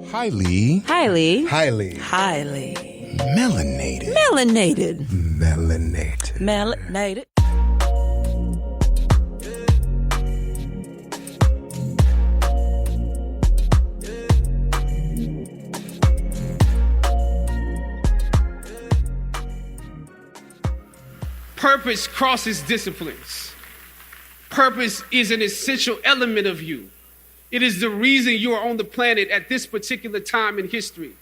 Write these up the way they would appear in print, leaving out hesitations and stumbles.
Highly melanated. Purpose crosses disciplines. Purpose is an essential element of you. It is the reason you are on the planet at this particular time in history.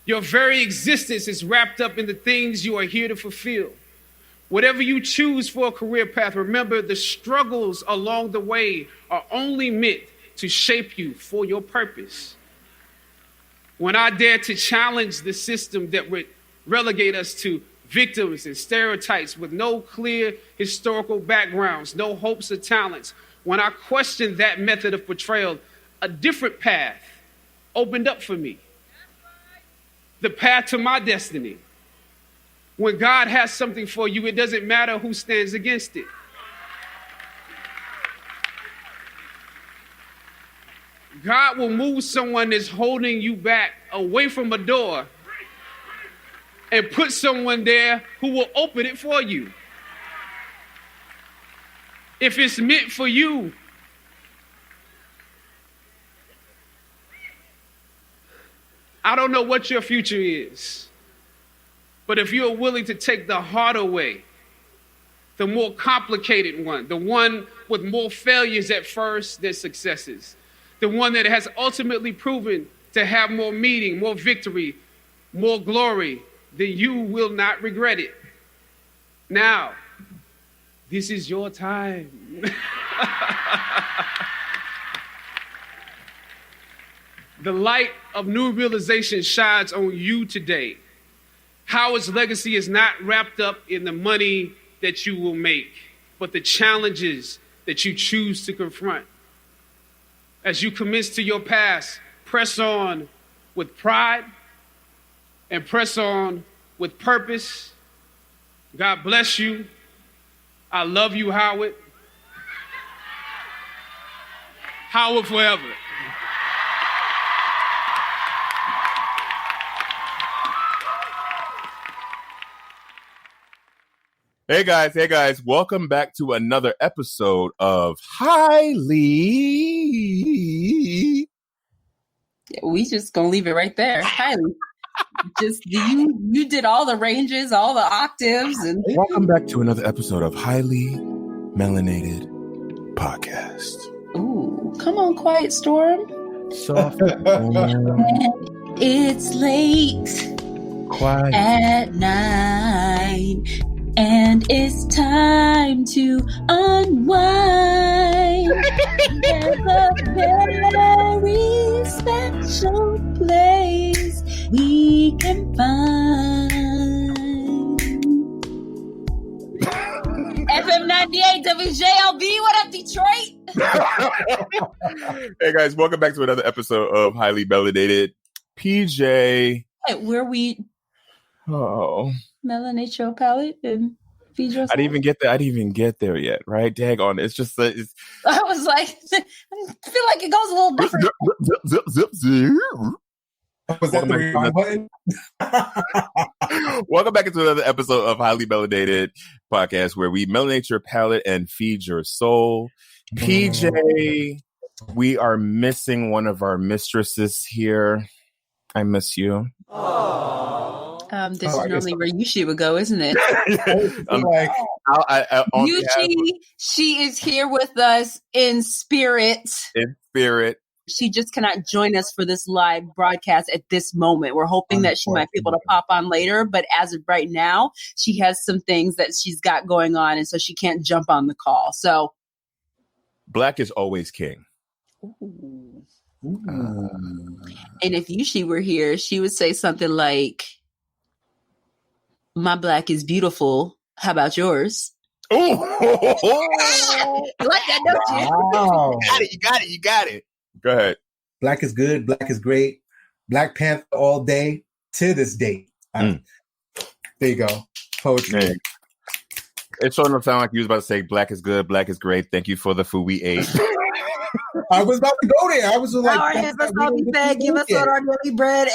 Your very existence is wrapped up in the things you are here to fulfill. Whatever you choose for a career path, remember the struggles along the way are only meant to shape you for your purpose. When I dare to challenge the system that would relegate us to victims and stereotypes with no clear historical backgrounds, no hopes or talents, when I questioned that method of portrayal, a different path opened up for me. The path to my destiny. When God has something for you, it doesn't matter who stands against it. God will move someone that's holding you back away from a door and put someone there who will open it for you. If it's meant for you, I don't know what your future is, but if you're willing to take the harder way, the more complicated one, the one with more failures at first than successes, the one that has ultimately proven to have more meaning, more victory, more glory, then you will not regret it. Now, this is your time. The light of new realization shines on you today. Howard's legacy is not wrapped up in the money that you will make, but the challenges that you choose to confront. As you commence to your past, press on with pride and press on with purpose. God bless you. I love you, Howard. Howard forever. Hey guys, welcome back to another episode of Highly. We just gonna leave it right there. Highly. Just you did all the ranges, all the octaves, and Welcome back to another episode of Highly Melanated Podcast. ooh, come on, Quiet Storm. Soft, It's late quiet. at night, and it's time to unwind. There's a very special place we can find. FM 98 WJLB, what up, Detroit? Hey guys, welcome back to another episode of Highly Melanated. PJ. Where we melanate your palette and feed yourself. I didn't even get there yet, right? Daggone. It's just it's I was like, I feel like it goes a little different. zip. Was that the rewind button? Welcome back into another episode of Highly Melanated Podcast, where we melanate your palate and feed your soul. PJ, we are missing one of our mistresses here. I miss you. This is normally where Yushi would go, isn't it? Yushi, she is here with us in spirit. In spirit. She just cannot join us for this live broadcast at this moment. We're hoping that she might be able to pop on later, but as of right now, she has some things that she's got going on, and so she can't jump on the call. So, Black is always king. ooh. And if Yushi were here, she would say something like, "My black is beautiful. How about yours?" Oh, You like that, don't you? Wow. You got it. Go ahead. Black is good. Black is great. Black Panther all day to this day. There you go. Poetry. Man. It's starting to sound like you was about to say black is good, black is great. Thank you for the food we ate. I was about to go there. I was like, our heifers all be fed, give us on our daily bread.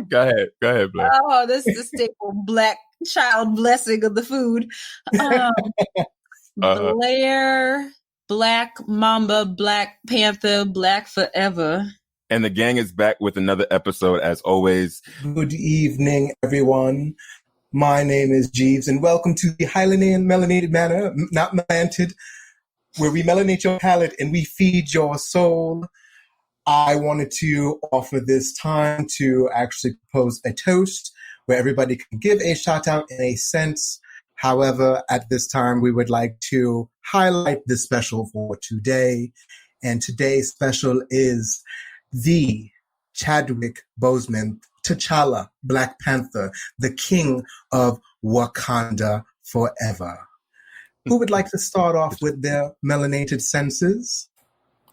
Go ahead, Black. Oh, this is the staple Black child blessing of the food. Blair, Black Mamba, Black Panther, Black Forever. And the gang is back with another episode as always. Good evening, everyone. My name is Jeeves, and welcome to the Highlandian Melanated Manor, not melanted, where we melanate your palate and we feed your soul. I wanted to offer this time to actually propose a toast where everybody can give a shout out in a sense. However, at this time, we would like to highlight the special for today. And today's special is the Chadwick Boseman, T'Challa, Black Panther, the king of Wakanda forever. Who would like to start off with their melanated senses?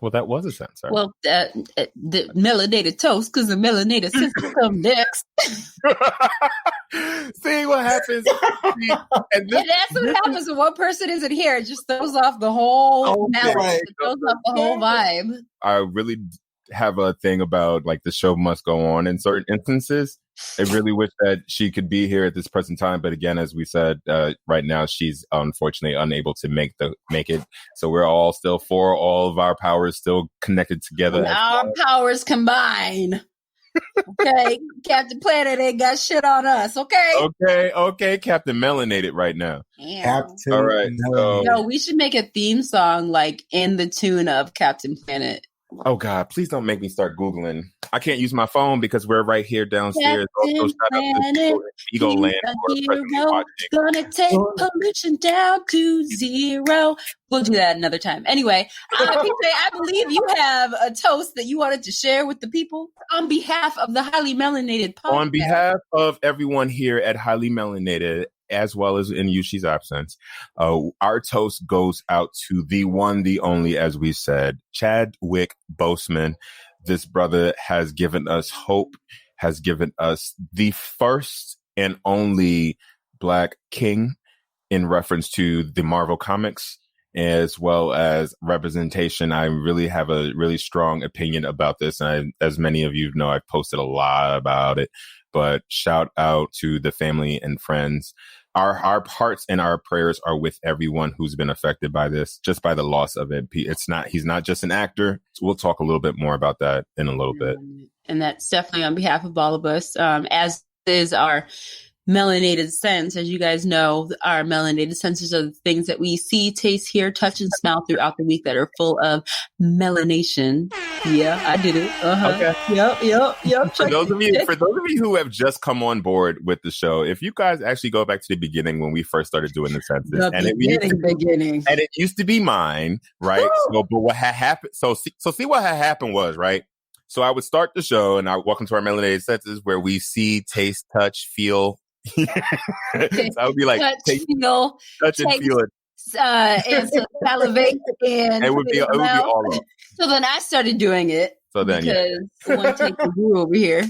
Well, that was a sense. Right? Well, the melanated toast, because the melanated senses come next. See what happens. And that's what happens when one person isn't here. It just throws off the whole melody. It throws off the whole vibe. I really have a thing about like the show must go on in certain instances. I really wish that she could be here at this present time, but again, as we said, right now she's unfortunately unable to make it. So we're all still all of our powers still connected together. Our powers combine. Okay, Captain Planet ain't got shit on us. Okay, Captain Melanated right now. Damn. Captain. All right. No, we should make a theme song like in the tune of Captain Planet. Oh God, please don't make me start Googling. I can't use my phone because we're right here downstairs. Also, shout out to Ego Land gonna take pollution down to zero. We'll do that another time. Anyway, PJ, I believe you have a toast that you wanted to share with the people on behalf of the Highly Melanated podcast. On behalf of everyone here at Highly Melanated, as well as in Yushi's absence, our toast goes out to the one, the only, as we said, Chadwick Boseman. This brother has given us hope, has given us the first and only Black king in reference to the Marvel comics, as well as representation. I really have a really strong opinion about this. And as many of you know, I've posted a lot about it, but shout out to the family and friends. Our hearts and our prayers are with everyone who's been affected by this, just by the loss of it. He's not just an actor. So we'll talk a little bit more about that in a little bit. And that's definitely on behalf of all of us, as is our melanated sense. As you guys know, our melanated senses are the things that we see, taste, hear, touch, and smell throughout the week that are full of melanation. Yeah, I did it. Okay. Yep. For those of you who have just come on board with the show, if you guys actually go back to the beginning when we first started doing the census, and it used to be mine, right? So, but what had happened? So see what had happened was, right. So I would start the show, and I welcome to our melanated senses, where we see, taste, touch, feel. So I would be like, touch and feel it. And so salivate, and it would be all up. So then I started doing it. So then, because one take the brew over here.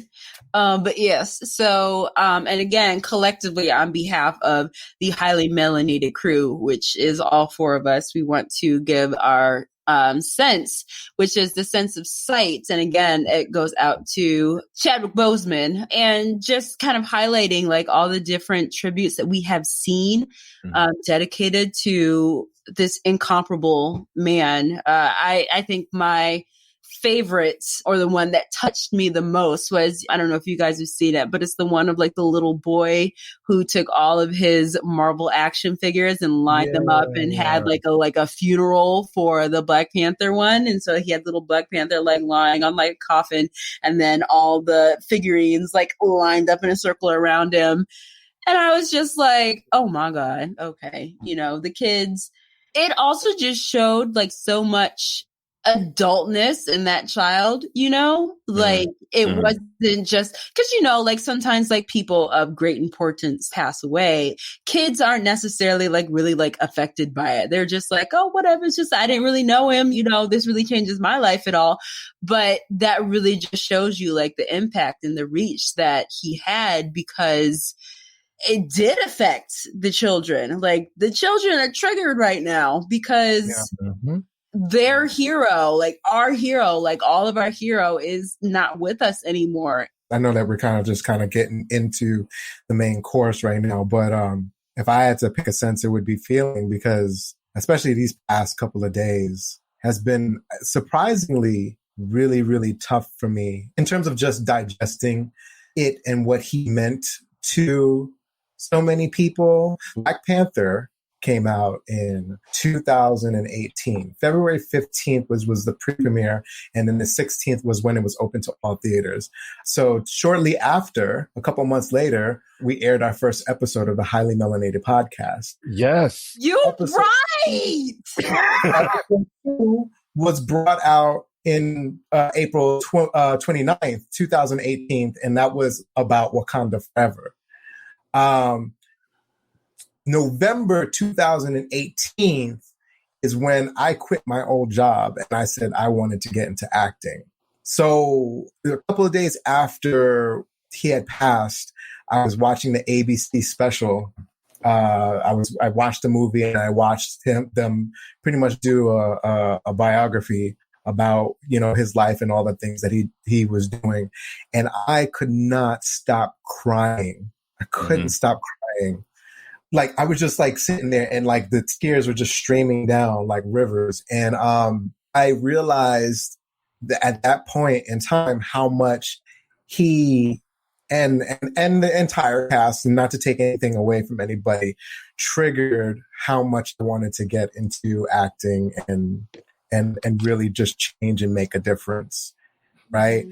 But yes, so and again, collectively on behalf of the Highly Melanated crew, which is all four of us, we want to give our sense, which is the sense of sight. And again, it goes out to Chadwick Boseman, and just kind of highlighting like all the different tributes that we have seen dedicated to this incomparable man. I think my favorites, or the one that touched me the most, was, I don't know if you guys have seen it, but it's the one of like the little boy who took all of his Marvel action figures and lined them up and had like a funeral for the Black Panther one. And so he had little Black Panther like lying on like a coffin, and then all the figurines like lined up in a circle around him. And I was just like, oh my God. Okay. The kids, it also just showed like so much adultness in that child, like it wasn't just because, like sometimes like people of great importance pass away. Kids aren't necessarily like really like affected by it. They're just like, oh, whatever. It's just, I didn't really know him. This really changes my life at all. But that really just shows you like the impact and the reach that he had, because it did affect the children. Like the children are triggered right now because their hero, like our hero, like all of our hero is not with us anymore. I know that we're kind of getting into the main course right now, but if I had to pick a sense, it would be feeling, because especially these past couple of days has been surprisingly really, really tough for me in terms of just digesting it and what he meant to so many people. Black Panther came out in 2018. February 15th was the pre-premiere, and then the 16th was when it was open to all theaters. So shortly after, a couple months later, we aired our first episode of the Highly Melanated podcast. Yes. Right! Episode 2 was brought out in April 29th, 2018, and that was about Wakanda Forever. November 2018 is when I quit my old job and I said I wanted to get into acting. So a couple of days after he had passed, I was watching the ABC special. I watched the movie and I watched them pretty much do a biography about, his life and all the things that he was doing. And I could not stop crying. I couldn't stop crying. Like, I was just like sitting there and like the tears were just streaming down like rivers. And I realized that at that point in time, how much he and the entire cast, and not to take anything away from anybody, triggered how much I wanted to get into acting and really just change and make a difference. Right.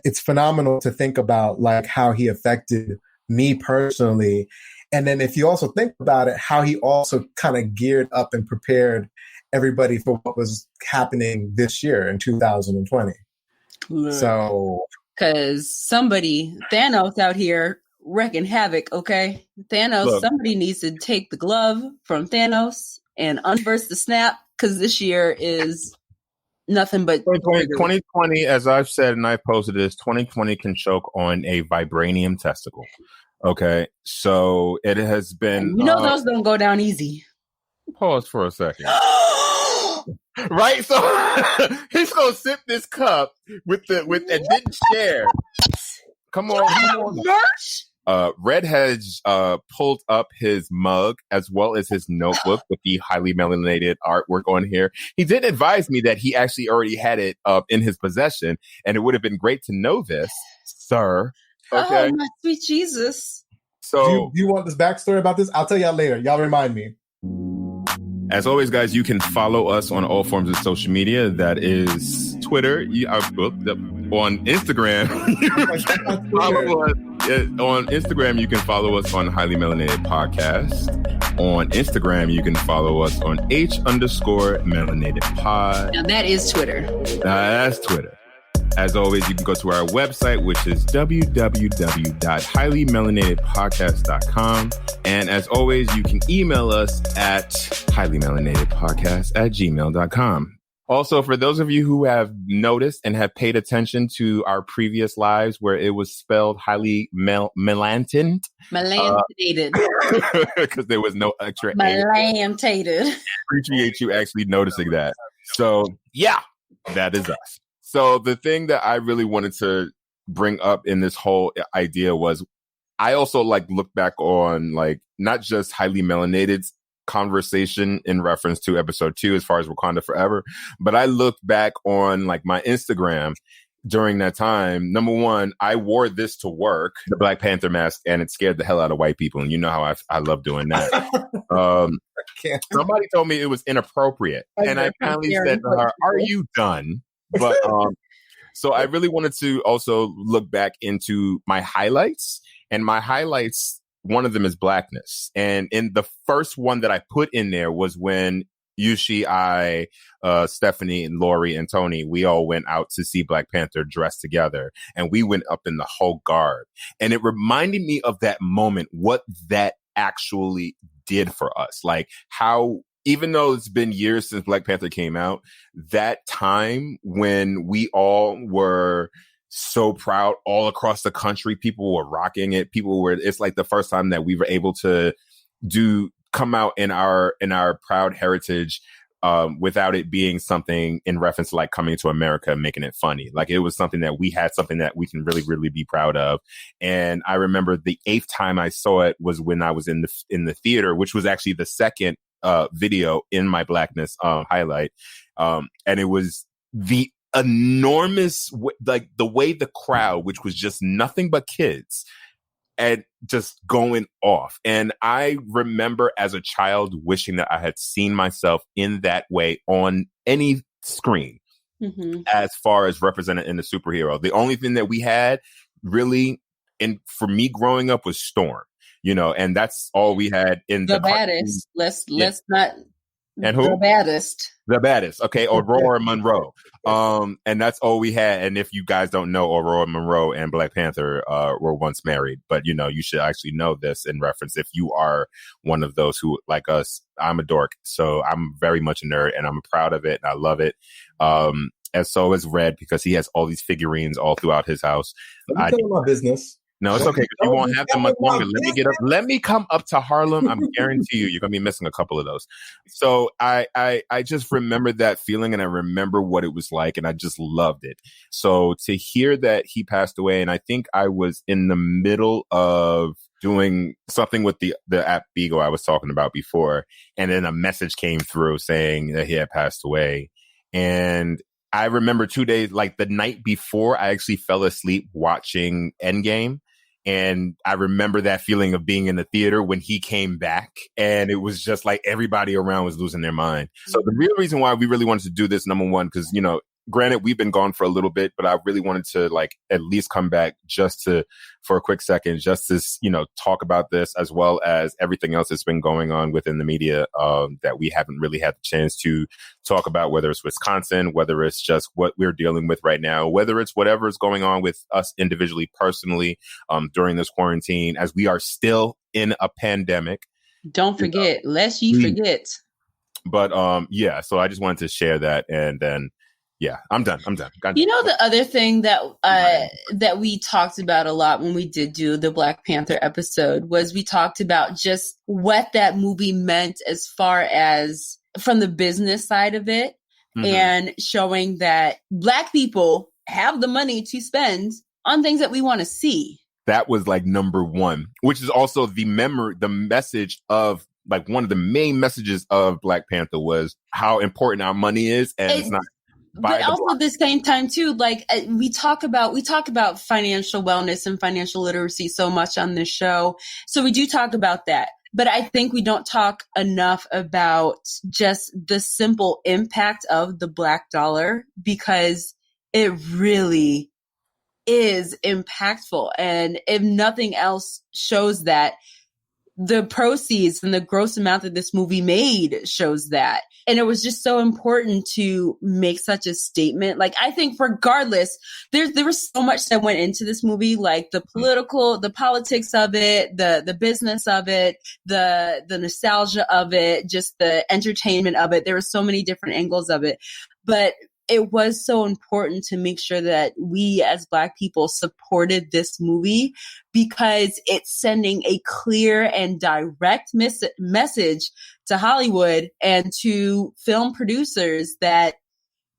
It's phenomenal to think about like how he affected me personally. And then if you also think about it, how he also kind of geared up and prepared everybody for what was happening this year in 2020. Right. So, because Thanos out here wrecking havoc, okay? Somebody needs to take the glove from Thanos and unburst the snap, because this year is nothing but 2020, as I've said and I posted this, 2020 can choke on a vibranium testicle. Okay, so it has been. Those don't go down easy. Pause for a second. Right, so he's gonna sip this cup with and didn't share. Come on. Merch. Red has pulled up his mug as well as his notebook with the highly melanated artwork on here. He did advise me that he actually already had it in his possession, and it would have been great to know this, sir. Okay. Oh, my sweet Jesus. So, do you want this backstory about this? I'll tell y'all later. Y'all remind me. As always, guys, you can follow us on all forms of social media. That is Twitter, on Instagram. Follow us. On Instagram, you can follow us on Highly Melanated Podcast. On Instagram, you can follow us on H_Melanated Pod. Now that is Twitter. That's Twitter. As always, you can go to our website, which is www.highlymelanatedpodcast.com. And as always, you can email us at highlymelanatedpodcast@gmail.com. Also, for those of you who have noticed and have paid attention to our previous lives where it was spelled highly melanated, because there was no extra melanated. Appreciate you actually noticing that. So, yeah, that is us. So the thing that I really wanted to bring up in this whole idea was I also look back on not just Highly Melanated's conversation in reference to episode 2 as far as Wakanda Forever, but I looked back on my Instagram during that time. Number one, I wore this to work, the Black Panther mask, and it scared the hell out of white people. And you know how I love doing that. Somebody told me it was inappropriate. And I finally said to her, "Are you done?" But so I really wanted to also look back into my highlights, and my highlights, one of them is blackness. And in the first one that I put in there was when Yushi, Stephanie, and Lori and Tony, we all went out to see Black Panther dressed together, and we went up in the whole garb. And it reminded me of that moment, what that actually did for us. How, even though it's been years since Black Panther came out, that time when we all were so proud all across the country, people were rocking it. It's like the first time that we were able to come out in our proud heritage without it being something in reference to like Coming to America and making it funny. Like it was something that we had, something that we can really, really be proud of. And I remember the 8th time I saw it was when I was in the theater, which was actually the second video in my Blackness highlight. And it was the enormous, like the way the crowd, which was just nothing but kids, and just going off. And I remember as a child wishing that I had seen myself in that way on any screen, as far as represented in the superhero. The only thing that we had really, for me growing up, was Storm, and that's all we had in the baddest. Let's not. And who? The baddest. Okay. Aurora Monroe. And that's all we had. And if you guys don't know, Aurora Monroe and Black Panther were once married, but you should actually know this in reference. If you are one of those who, like us, I'm a dork. So I'm very much a nerd and I'm proud of it and I love it. And so is Red, because he has all these figurines all throughout his house. Let me tell my business. No, it's okay. You won't have them much longer. Let me come up to Harlem. I'm guarantee you're going to be missing a couple of those. So I just remember that feeling and I remember what it was like and I just loved it. So to hear that he passed away, and I think I was in the middle of doing something with the app Beagle I was talking about before. And then a message came through saying that he had passed away. And I remember 2 days, like the night before, I actually fell asleep watching Endgame. And I remember that feeling of being in the theater when he came back. And it was just like everybody around was losing their mind. So the real reason why we really wanted to do this, number one, because, granted, we've been gone for a little bit, but I really wanted to at least come back for a quick second, just to, talk about this as well as everything else that's been going on within the media that we haven't really had the chance to talk about, whether it's Wisconsin, whether it's just what we're dealing with right now, whether it's whatever is going on with us individually, personally, during this quarantine, as we are still in a pandemic. Don't forget, lest ye forget. But so I just wanted to share that, and then yeah, I'm done. The other thing that that we talked about a lot when we did do the Black Panther episode was we talked about just what that movie meant as far as from the business side of it, and showing that Black people have the money to spend on things that we want to see. That was like number one, which is also the message of, like, one of the main messages of Black Panther was how important our money is, and it's not. But also at the same time too, like we talk about financial wellness and financial literacy so much on this show. So we do talk about that. But I think we don't talk enough about just the simple impact of the Black dollar, because it really is impactful. And if nothing else shows that, the proceeds and the gross amount that this movie made shows that. And it was just so important to make such a statement. Like, I think regardless, there was so much that went into this movie, like the politics of it, the business of it, the nostalgia of it, just the entertainment of it. There were so many different angles of it. But it was so important to make sure that we as Black people supported this movie, because it's sending a clear and direct message to Hollywood and to film producers that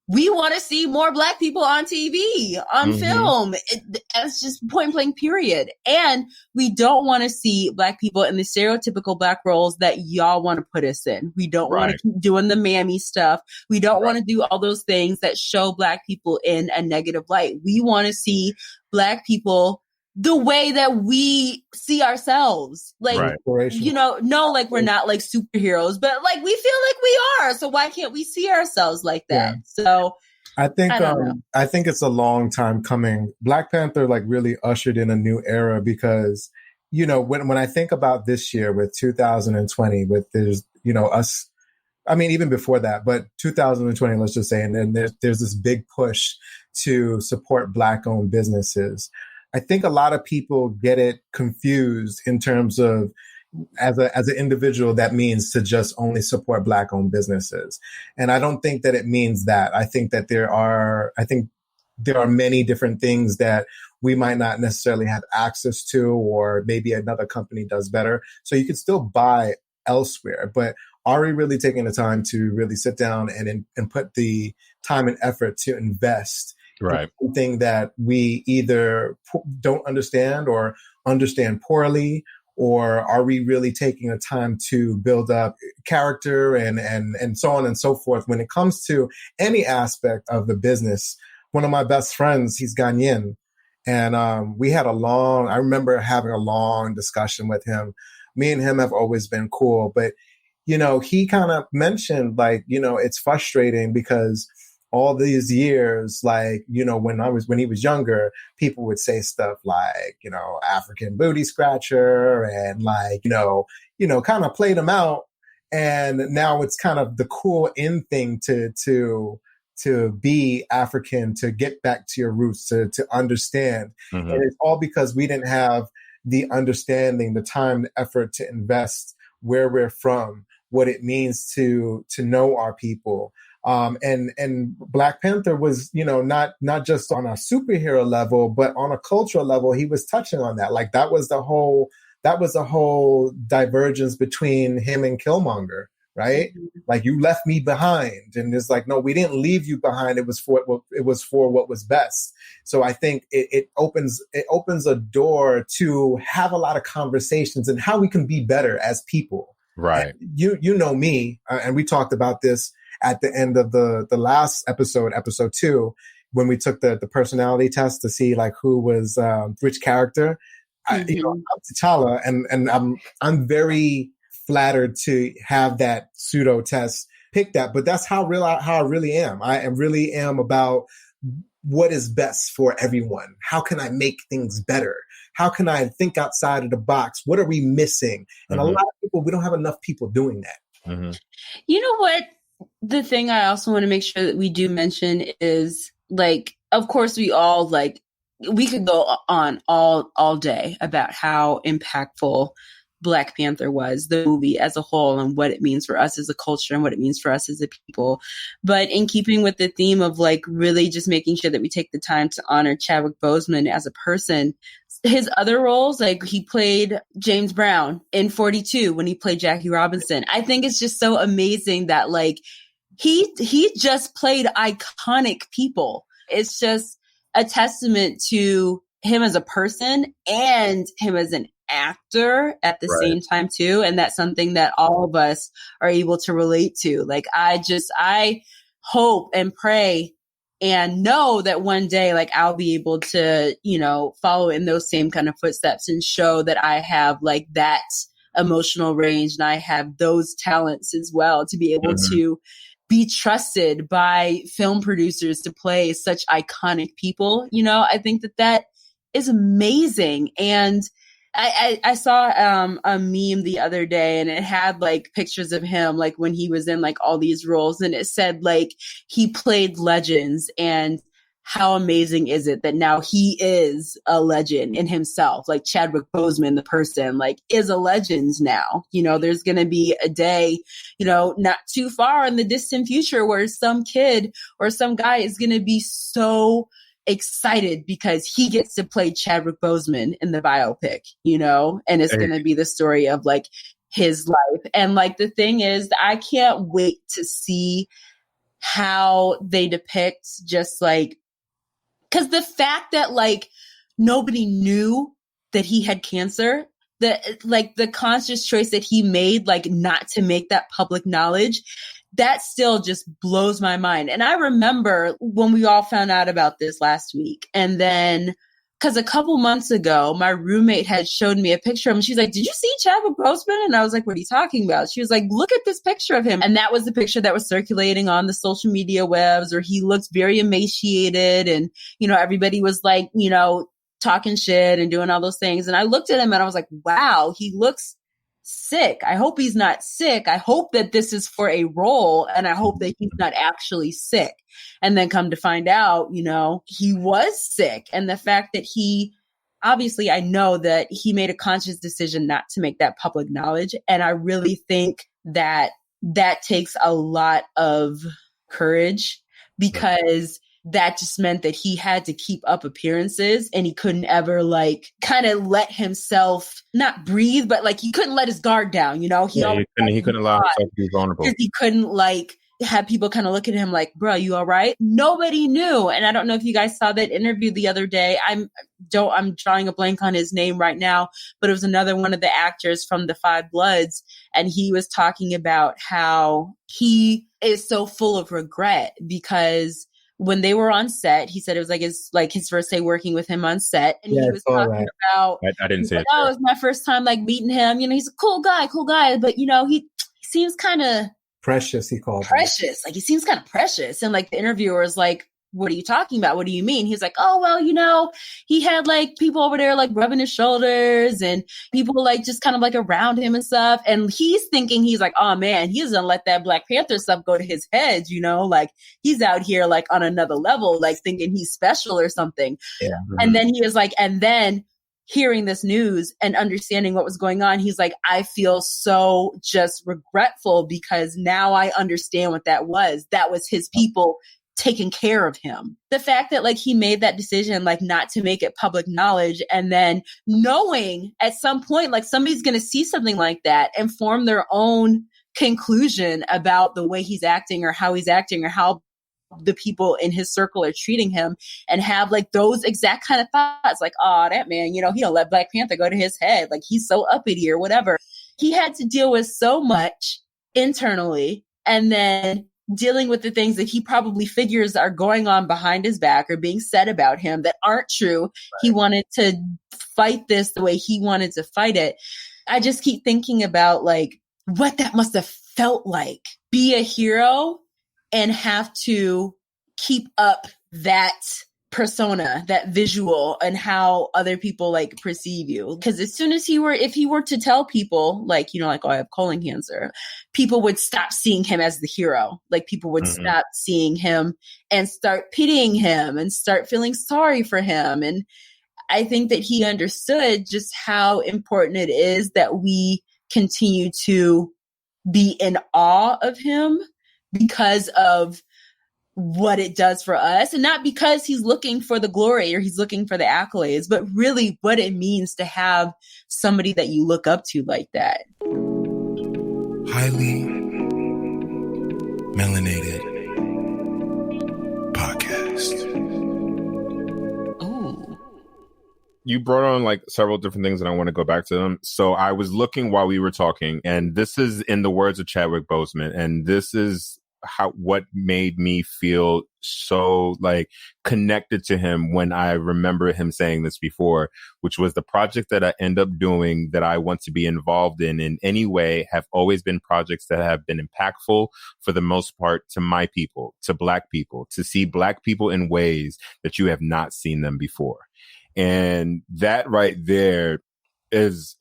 we want to see more Black people on TV, on film. It's just point blank, period. And we don't want to see Black people in the stereotypical Black roles that y'all want to put us in. We don't want to keep doing the mammy stuff. We don't want to do all those things that show Black people in a negative light. We want to see Black people the way that we see ourselves. Like, like we're not like superheroes, but like we feel like we are. So why can't we see ourselves like that? Yeah. So I think it's a long time coming. Black Panther like really ushered in a new era, because, when I think about this year with 2020, with there's, us, I mean, even before that, but 2020, let's just say, and then there's this big push to support Black owned businesses. I think a lot of people get it confused in terms of, as an individual, that means to just only support Black owned businesses. And I don't think that it means that. I think that there are many different things that we might not necessarily have access to, or maybe another company does better. So you can still buy elsewhere. But are we really taking the time to really sit down and put the time and effort to invest Right. in something that we either don't understand or understand poorly? Or are we really taking the time to build up character and so on and so forth when it comes to any aspect of the business? One of my best friends, he's Ghanaian. And we had I remember having a long discussion with him. Me and him have always been cool. But, he kind of mentioned, it's frustrating because all these years, when he was younger, people would say stuff like, African booty scratcher and kind of played him out. And now it's kind of the cool in thing to be African, to get back to your roots, to understand. Mm-hmm. And it's all because we didn't have the understanding, the time, the effort to invest where we're from, what it means to know our people. And Black Panther was, not just on a superhero level, but on a cultural level, he was touching on that. Like that was the whole divergence between him and Killmonger, right? Mm-hmm. Like you left me behind, and it's like, no, we didn't leave you behind. It was for what was best. So I think it opens a door to have a lot of conversations and how we can be better as people. Right. And you know me, and we talked about this at the end of the last episode 2, when we took the personality test to see like who was which character. Mm-hmm. I'm T'Challa, and I'm very flattered to have that pseudo test pick that. But that's how I really am. I really am about what is best for everyone. How can I make things better? How can I think outside of the box? What are we missing? And Mm-hmm. a lot of people, we don't have enough people doing that. Mm-hmm. You know what? The thing I also want to make sure that we do mention is, like, of course, we all, like, we could go on all day about how impactful Black Panther was, the movie as a whole, and what it means for us as a culture and what it means for us as a people. But in keeping with the theme of like really just making sure that we take the time to honor Chadwick Boseman as a person, his other roles, like he played James Brown in 42 when he played Jackie Robinson. I think it's just so amazing that like he just played iconic people. It's just a testament to him as a person and him as an actor at the same time too. And that's something that all of us are able to relate to. Like, I hope and pray and know that one day, like, I'll be able to, follow in those same kind of footsteps and show that I have like that emotional range and I have those talents as well to be able to be trusted by film producers to play such iconic people. I think that is amazing. And I saw a meme the other day, and it had like pictures of him like when he was in like all these roles, and it said like he played legends, and how amazing is it that now he is a legend in himself? Like Chadwick Boseman, the person, like is a legend now. There's going to be a day, not too far in the distant future where some kid or some guy is going to be so excited because he gets to play Chadwick Boseman in the biopic, and it's going to be the story of like his life. And like, the thing is, I can't wait to see how they depict just like, because the fact that like nobody knew that he had cancer, the conscious choice that he made, like not to make that public knowledge, that still just blows my mind. And I remember when we all found out about this last week, and then because a couple months ago, my roommate had showed me a picture of him. She's like, "Did you see Chadwick Boseman?" And I was like, "What are you talking about?" She was like, "Look at this picture of him." And that was the picture that was circulating on the social media webs, where he looked very emaciated, and, everybody was like, talking shit and doing all those things. And I looked at him and I was like, wow, he looks sick. I hope he's not sick. I hope that this is for a role, and I hope that he's not actually sick. And then come to find out, he was sick. And the fact that obviously, I know that he made a conscious decision not to make that public knowledge. And I really think that takes a lot of courage, because that just meant that he had to keep up appearances and he couldn't ever like kind of let himself not breathe, but like he couldn't let his guard down, you know? He couldn't allow himself to be vulnerable. Because he couldn't like have people kind of look at him like, bro, you all right? Nobody knew. And I don't know if you guys saw that interview the other day. I'm drawing a blank on his name right now, but it was another one of the actors from the Five Bloods. And he was talking about how he is so full of regret because when they were on set, he said it was like his first day working with him on set. And he was talking about, I didn't say it. Oh, it was my first time like meeting him. You know, he's a cool guy, but you know, he seems kind of precious. He called precious. Like he seems kind of precious. And like the interviewer is like, what are you talking about? What do you mean? He's like, oh, well, you know, he had like people over there like rubbing his shoulders and people like just kind of like around him and stuff. And he's thinking, he's like, oh man, he doesn't let that Black Panther stuff go to his head, you know, like he's out here like on another level, like thinking he's special or something. Yeah. And then he was like, and then hearing this news and understanding what was going on, he's like, I feel so just regretful because now I understand what that was. That was his people taking care of him. The fact that like he made that decision, like not to make it public knowledge, and then knowing at some point, like somebody's going to see something like that and form their own conclusion about the way he's acting or how the people in his circle are treating him, and have like those exact kind of thoughts, like, oh, that man, you know, he don't let Black Panther go to his head. Like he's so uppity or whatever. He had to deal with so much internally, and then dealing with the things that he probably figures are going on behind his back or being said about him that aren't true. Right. He wanted to fight this the way he wanted to fight it. I just keep thinking about like what that must have felt like. Be a hero and have to keep up that persona, that visual, and how other people like perceive you. Because as soon as if he were to tell people like, you know, like, oh, I have colon cancer, people would stop seeing him as the hero. Like people would stop seeing him and start pitying him and start feeling sorry for him. And I think that he understood just how important it is that we continue to be in awe of him because of what it does for us, and not because he's looking for the glory or he's looking for the accolades, but really what it means to have somebody that you look up to like that. Highly melanated podcast. Ooh. You brought on like several different things and I want to go back to them. So I was looking while we were talking, and this is in the words of Chadwick Boseman, and this is what made me feel so like connected to him when I remember him saying this before, which was the project that I end up doing that I want to be involved in any way have always been projects that have been impactful for the most part to my people, to Black people, to see Black people in ways that you have not seen them before. And that right there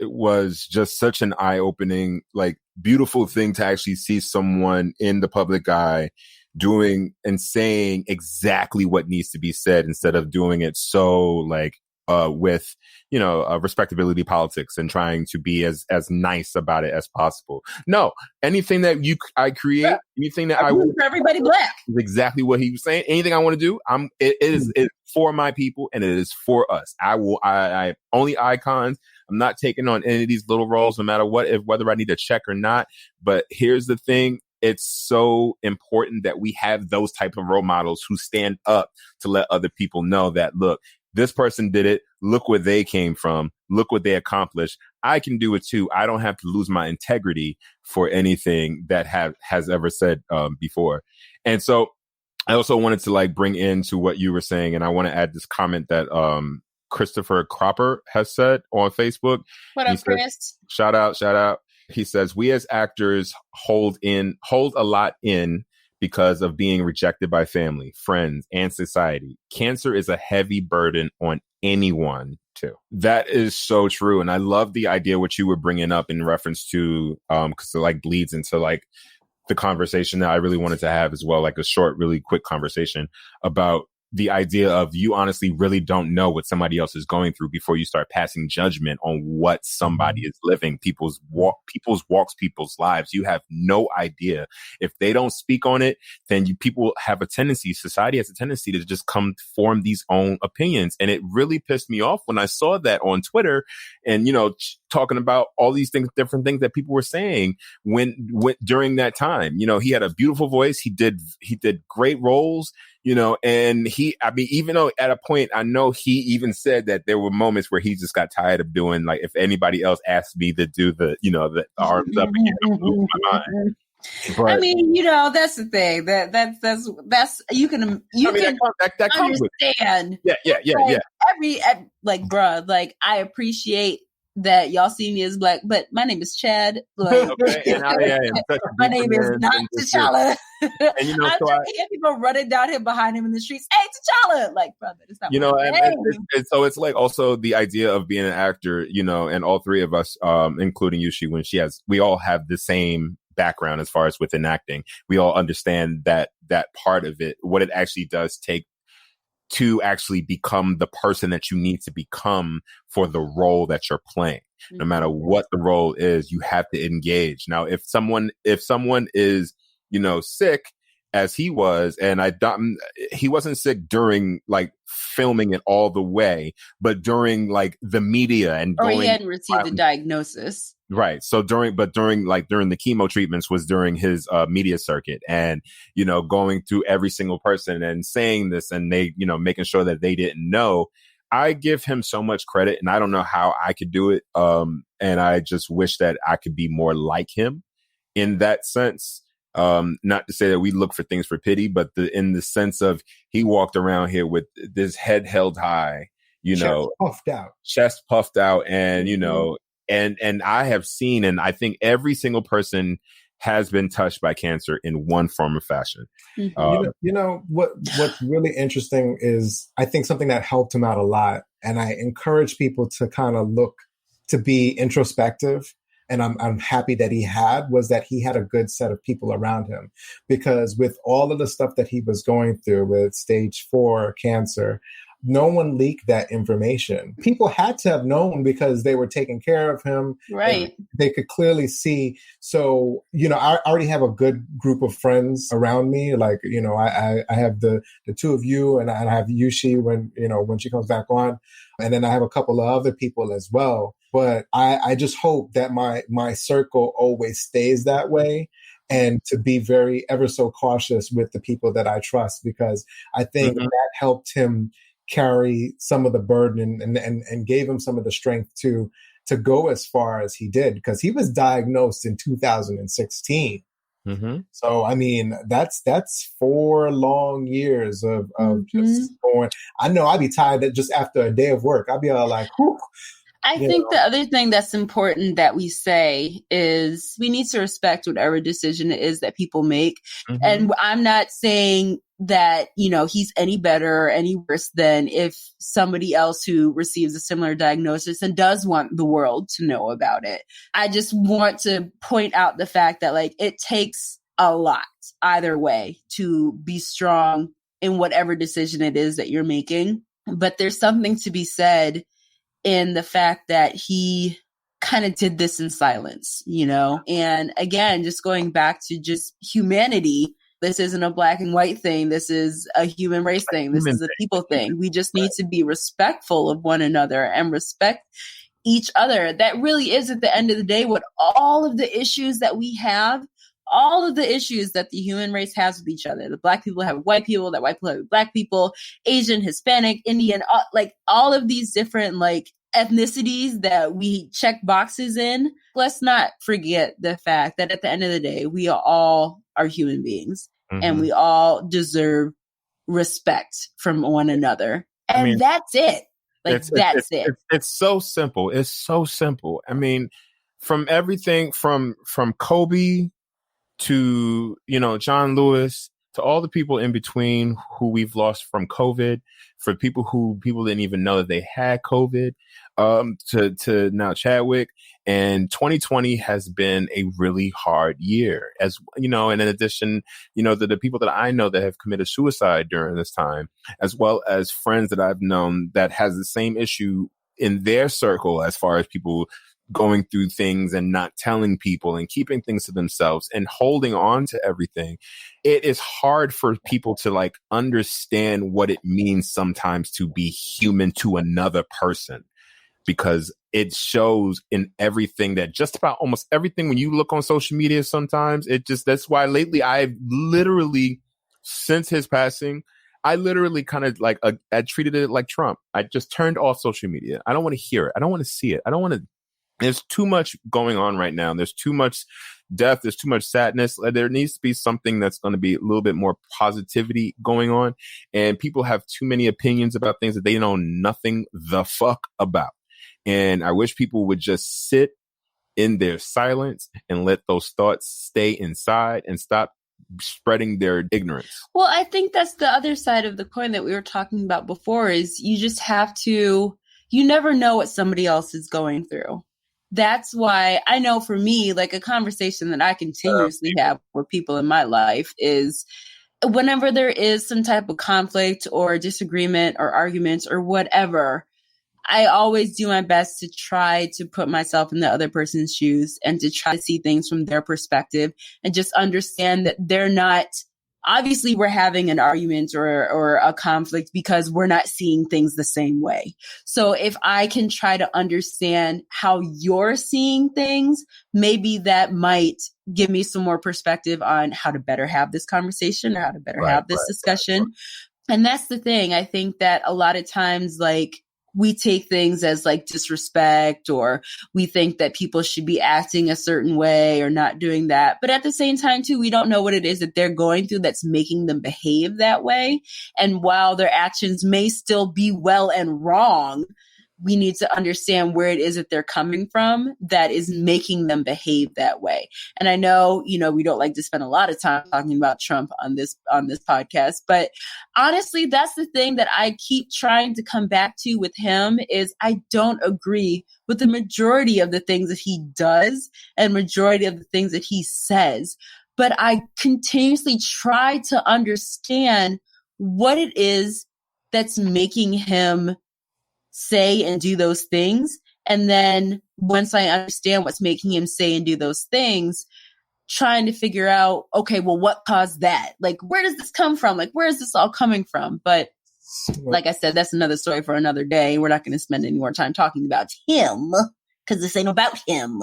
was just such an eye-opening, like beautiful thing to actually see someone in the public eye doing and saying exactly what needs to be said instead of doing it so like with, you know, respectability politics and trying to be as nice about it as possible. No, anything that I create, anything that I want for everybody Black is exactly what he was saying. Anything I want to do, it is for my people and it is for us. I only icons. I'm not taking on any of these little roles, no matter whether I need a check or not. But here's the thing. It's so important that we have those type of role models who stand up to let other people know that, look, this person did it. Look where they came from. Look what they accomplished. I can do it too. I don't have to lose my integrity for anything that has ever said before. And so I also wanted to like bring into what you were saying. And I want to add this comment that Christopher Cropper has said on Facebook. What up, Chris? Shout out. He says, we as actors hold a lot in because of being rejected by family, friends, and society. Cancer is a heavy burden on anyone too. That is so true. And I love the idea what you were bringing up in reference to, because it like bleeds into like the conversation that I really wanted to have as well, like a short, really quick conversation about the idea of you honestly really don't know what somebody else is going through before you start passing judgment on what somebody is living, people's walks, people's lives. You have no idea. If they don't speak on it, then people have a tendency, society has a tendency to just come form these own opinions. And it really pissed me off when I saw that on Twitter and, talking about all these things, different things that people were saying when during that time. He had a beautiful voice. He did great roles, and even though at a point, I know he even said that there were moments where he just got tired of doing, like, if anybody else asked me to do the arms up again, I'll lose my mind. But, I mean, that's the thing that's you can that comes understand. With yeah. Bruh, I appreciate that y'all see me as black, but my name is Chad. Like, okay, my name is not T'Challa. And I'm so hear people running down here behind him in the streets. Hey, T'Challa! Like, brother, it's not. And so it's like also the idea of being an actor, and all three of us, including Yushi, we all have the same background as far as within acting. We all understand that part of it, what it actually does take to actually become the person that you need to become for the role that you're playing. No matter what the role is, you have to engage. Now, if someone is, sick as he was, and he wasn't sick during like filming it all the way, but during like the media and he hadn't received the diagnosis. Right. So during the chemo treatments was during his media circuit, and, going through every single person and saying this, and they, making sure that they didn't know. I give him so much credit, and I don't know how I could do it. And I just wish that I could be more like him in that sense. Not to say that we look for things for pity, but in the sense of he walked around here with this head held high, chest puffed out, and, and I have seen, and I think every single person has been touched by cancer in one form or fashion. What's really interesting is I think something that helped him out a lot, and I encourage people to kind of look to be introspective. And I'm happy that he had a good set of people around him, because with all of the stuff that he was going through with stage 4 cancer, no one leaked that information. People had to have known because they were taking care of him. Right. They could clearly see. So, I already have a good group of friends around me. Like, I have the two of you, and I have Yushi when she comes back on. And then I have a couple of other people as well. But I just hope that my circle always stays that way, and to be very ever so cautious with the people that I trust, because I think that helped him carry some of the burden and gave him some of the strength to go as far as he did, because he was diagnosed in 2016. So, I mean, that's 4 long years of just going. I know I'd be tired that just after a day of work, I'd be all like, whew. I think the other thing that's important that we say is we need to respect whatever decision it is that people make. And I'm not saying that, he's any better or any worse than if somebody else who receives a similar diagnosis and does want the world to know about it. I just want to point out the fact that, like, it takes a lot either way to be strong in whatever decision it is that you're making. But there's something to be said in the fact that he kind of did this in silence, and again, just going back to just humanity, this isn't a black and white thing. This is a human race thing. This is a people thing. We just need to be respectful of one another and respect each other. That really is, at the end of the day, what all of the issues that we have, all of the issues that the human race has with each other. The black people have white people, that white people have black people, Asian, Hispanic, Indian, all of these different ethnicities that we check boxes in. Let's not forget the fact that at the end of the day, we all are human beings, and we all deserve respect from one another. And that's it. That's it. It's so simple. It's so simple. I mean, from everything from Kobe to, John Lewis, to all the people in between who we've lost from COVID, for people didn't even know that they had COVID. to now Chadwick. And 2020 has been a really hard year, as you know, and in addition, you know, the people that I know that have committed suicide during this time, as well as friends that I've known that has the same issue in their circle, as far as people going through things and not telling people and keeping things to themselves and holding on to everything. It is hard for people to like understand what it means sometimes to be human to another person, because it shows in everything, that just about almost everything, when you look on social media, sometimes that's why lately I've literally, since his passing, I literally kind of like, I treated it like Trump. I just turned off social media. I don't want to hear it. I don't want to see it. There's too much going on right now. There's too much death. There's too much sadness. There needs to be something that's going to be a little bit more positivity going on. And people have too many opinions about things that they know nothing the fuck about. And I wish people would just sit in their silence and let those thoughts stay inside and stop spreading their ignorance. Well, I think that's the other side of the coin that we were talking about before, is you just have to, you never know what somebody else is going through. That's why I know for me, like a conversation that I continuously have with people in my life is whenever there is some type of conflict or disagreement or arguments or whatever, I always do my best to try to put myself in the other person's shoes and to try to see things from their perspective and just understand that they're not, obviously we're having an argument or a conflict because we're not seeing things the same way. So if I can try to understand how you're seeing things, maybe that might give me some more perspective on how to better have this conversation or how to better have this discussion. And that's the thing. I think that a lot of times, like, we take things as like disrespect, or we think that people should be acting a certain way or not doing that. But at the same time, too, we don't know what it is that they're going through that's making them behave that way. And while their actions may still be well and wrong, we need to understand where it is that they're coming from that is making them behave that way. And I know, you know, we don't like to spend a lot of time talking about Trump on this podcast, but honestly, that's the thing that I keep trying to come back to with him is I don't agree with the majority of the things that he does and majority of the things that he says. But I continuously try to understand what it is that's making him say and do those things. And then once I understand what's making him say and do those things, trying to figure out, okay, well, what caused that? Like, where does this come from? Like, where is this all coming from? But like I said, that's another story for another day. We're not going to spend any more time talking about him because this ain't about him.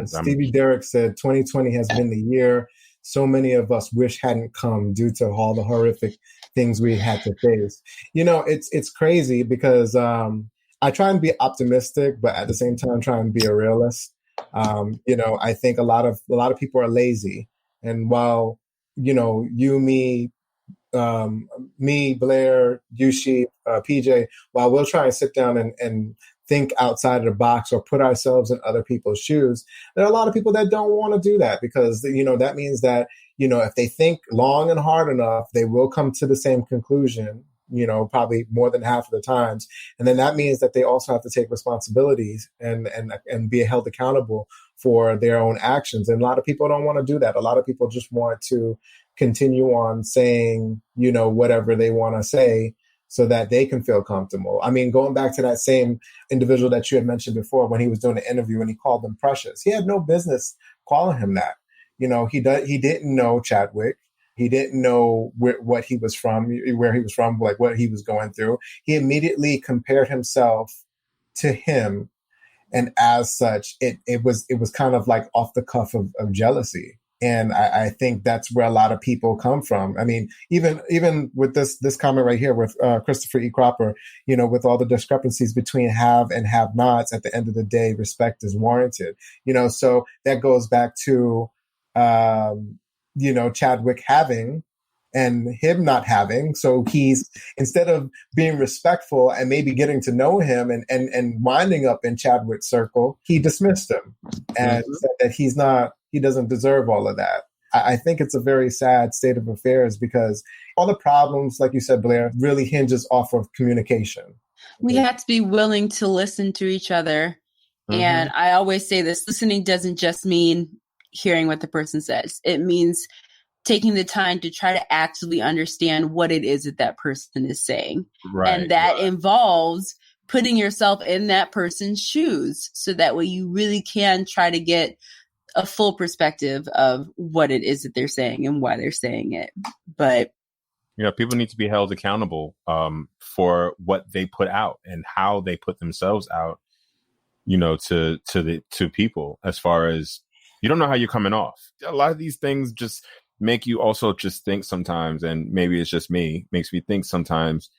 Stevie Derrick said 2020 has been the year so many of us wish hadn't come due to all the horrific things we had to face. You know, it's crazy because I try and be optimistic, but at the same time try and be a realist. You know, I think a lot of people are lazy, and while you know me, Blair, Yushi, PJ, while we'll try and sit down and think outside of the box or put ourselves in other people's shoes, there are a lot of people that don't want to do that because, you know, that means that, you know, if they think long and hard enough, they will come to the same conclusion, you know, probably more than half of the times. And then that means that they also have to take responsibilities and be held accountable for their own actions. And a lot of people don't want to do that. A lot of people just want to continue on saying, you know, whatever they want to say so that they can feel comfortable. I mean, going back to that same individual that you had mentioned before when he was doing the interview and he called them precious. He had no business calling him that. You know, he didn't know Chadwick. He didn't know what he was from, where he was from, like what he was going through. He immediately compared himself to him. And as such, it was kind of like off the cuff of jealousy. And I think that's where a lot of people come from. I mean, even with this comment right here with Christopher E. Cropper, you know, with all the discrepancies between have and have nots, at the end of the day, respect is warranted. You know, so that goes back to, you know, Chadwick having and him not having. So he's, instead of being respectful and maybe getting to know him and winding up in Chadwick's circle, he dismissed him and said that he doesn't deserve all of that. I think it's a very sad state of affairs because all the problems, like you said, Blair, really hinges off of communication. We have to be willing to listen to each other. Mm-hmm. And I always say this, listening doesn't just mean hearing what the person says. It means taking the time to try to actually understand what it is that that person is saying. Right, and that involves putting yourself in that person's shoes. So that way you really can try to get a full perspective of what it is that they're saying and why they're saying it. But people need to be held accountable for what they put out and how they put themselves out, to people, as far as you don't know how you're coming off. A lot of these things just make you also just think sometimes, and maybe it's just makes me think sometimes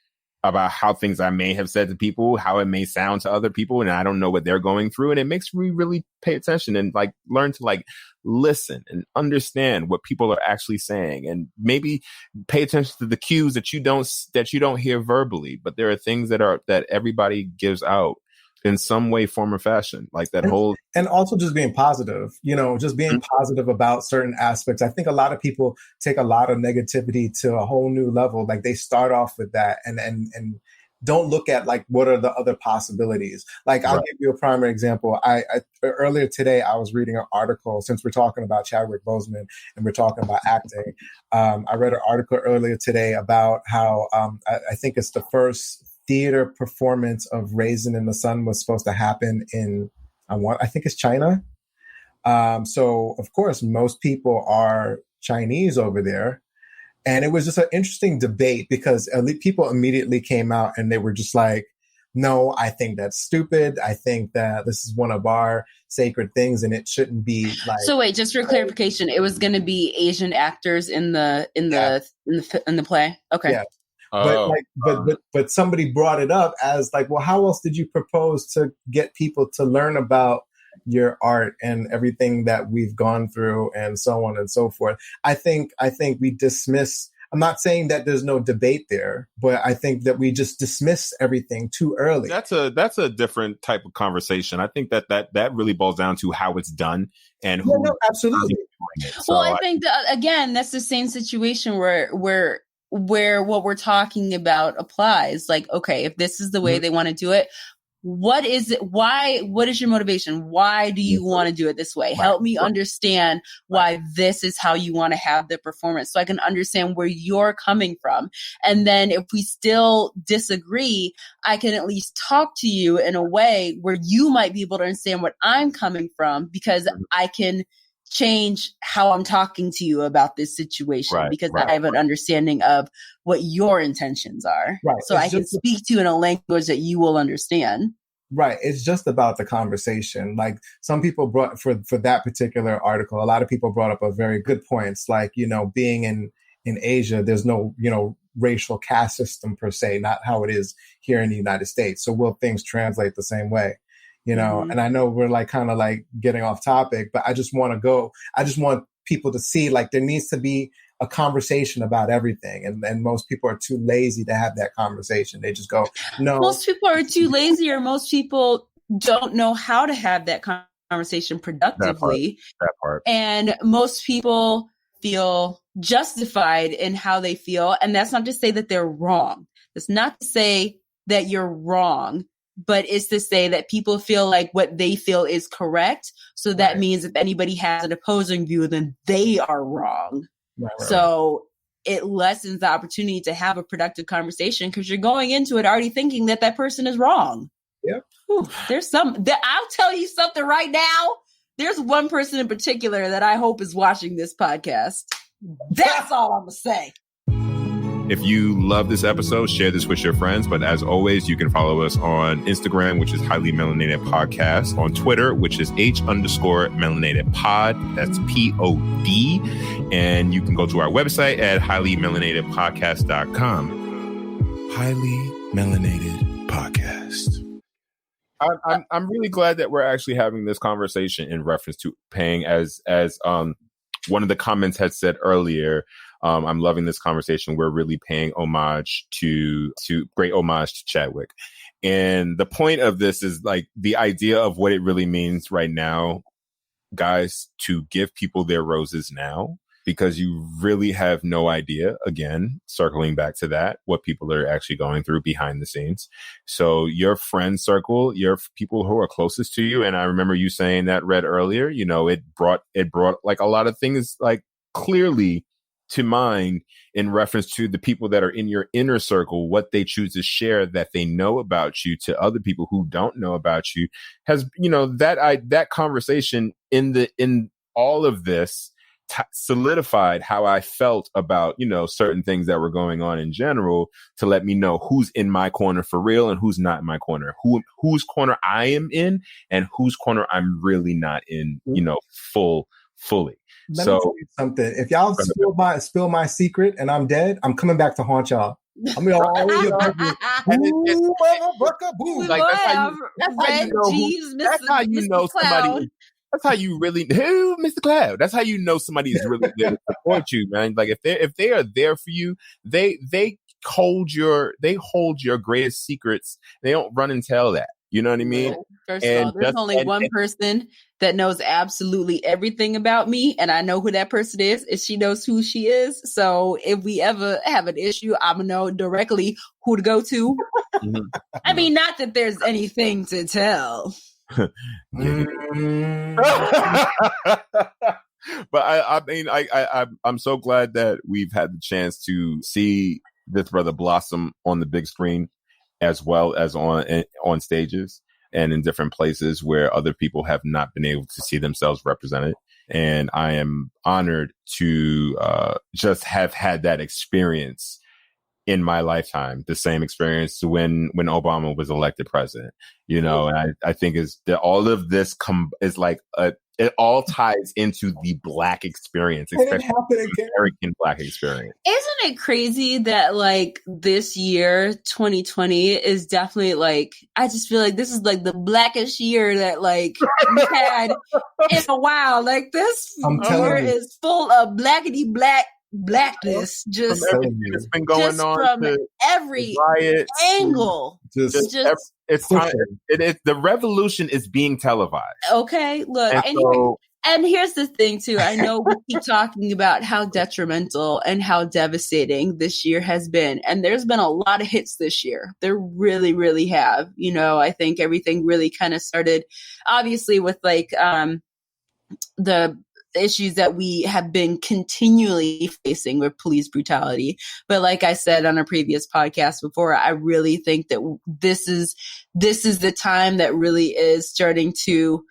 about how things I may have said to people, how it may sound to other people, and I don't know what they're going through. And it makes me really pay attention and learn to listen and understand what people are actually saying, and maybe pay attention to the cues that you don't hear verbally. But there are things that everybody gives out in some way, form, or fashion, and also just being positive, just being positive about certain aspects. I think a lot of people take a lot of negativity to a whole new level. Like they start off with that and don't look at what are the other possibilities. I'll give you a primary example. I earlier today, I was reading an article, since we're talking about Chadwick Boseman and we're talking about acting. I read an article earlier today about how I think it's the first theater performance of Raisin in the Sun was supposed to happen in, I think it's China. So of course, most people are Chinese over there. And it was just an interesting debate because people immediately came out and they were just like, no, I think that's stupid. I think that this is one of our sacred things and it shouldn't be So wait, just for clarification, it was going to be Asian actors in the play. Okay. Yeah. But somebody brought it up as well, how else did you propose to get people to learn about your art and everything that we've gone through and so on and so forth? I think we dismiss, I'm not saying that there's no debate there, but I think that we just dismiss everything too early. That's a different type of conversation. I think that really boils down to how it's done and who. No, absolutely. So I think again, that's the same situation where what we're talking about applies. Okay, if this is the way they want to do it, what is it? Why? What is your motivation? Why do you want to do it this way? Help me understand why this is how you want to have the performance, so I can understand where you're coming from. And then if we still disagree, I can at least talk to you in a way where you might be able to understand what I'm coming from, because I can change how I'm talking to you about this situation, because I have an understanding of what your intentions are. Right. So I can speak to you in a language that you will understand. Right. It's just about the conversation. Some people brought for that particular article, a lot of people brought up a very good points. Being in Asia, there's no, racial caste system per se, not how it is here in the United States. So will things translate the same way? And I know we're kind of getting off topic, but I just want people to see there needs to be a conversation about everything. And most people are too lazy to have that conversation. They just go, no. Most people are too lazy, or most people don't know how to have that conversation productively. That part. And most people feel justified in how they feel. And that's not to say that they're wrong. That's not to say that you're wrong. But it's to say that people feel like what they feel is correct. So that means if anybody has an opposing view, then they are wrong. So it lessens the opportunity to have a productive conversation, because you're going into it already thinking that person is wrong. Yep. I'll tell you something right now. There's one person in particular that I hope is watching this podcast. That's all I'm going to say. If you love this episode, share this with your friends. But as always, you can follow us on Instagram, which is Highly Melanated Podcast, on Twitter, which is H_Melanated Pod. That's POD. And you can go to our website at highlymelanatedpodcast.com. Highly Melanated Podcast. I'm really glad that we're actually having this conversation in reference to paying, as one of the comments had said earlier. I'm loving this conversation. We're really paying homage to great homage to Chadwick. And the point of this is the idea of what it really means right now, guys, to give people their roses now. because you really have no idea, again, circling back to that, what people are actually going through behind the scenes. So your friend circle, your people who are closest to you, and I remember you saying that, Red, earlier, you know, it brought like a lot of things like clearly to mind in reference to the people that are in your inner circle, what they choose to share that they know about you to other people who don't know about you has, you know, that conversation in all of this solidified how I felt about, you know, certain things that were going on in general, to let me know who's in my corner for real and who's not in my corner, whose corner I am in and whose corner I'm really not in, you know, fully. Let me tell you something. If y'all spill my secret and I'm dead, I'm coming back to haunt y'all. I'm gonna always like that's how you know somebody. That's how you really who Mr. Cloud. That's how you know somebody is really there to support you, man. Like if they are there for you, they hold your greatest secrets. They don't run and tell that. You know what I mean? First of all, there's only one person that knows absolutely everything about me, and I know who that person is, and she knows who she is. So if we ever have an issue, I'm gonna know directly who to go to. I mean, not that there's anything to tell. But I mean, I'm so glad that we've had the chance to see this brother blossom on the big screen, as well as on stages and in different places where other people have not been able to see themselves represented. And I am honored to just have had that experience in my lifetime, the same experience when Obama was elected president, you know. And I think is that all of this is like it all ties into the Black experience, especially the American Black experience. Isn't it crazy that like this year, 2020, is definitely like, I just feel like this is like the blackest year that like we've had in a while. Like this year is full of blackety blackness, just it's been going just on from every riots, angle. It's time. The revolution is being televised. Okay, look, and here's the thing too. I know we keep talking about how detrimental and how devastating this year has been, and there's been a lot of hits this year. There really, really have. You know, I think everything really kind of started, obviously, with like the issues that we have been continually facing with police brutality. But like I said on a previous podcast before, I really think that this is the time that really is starting to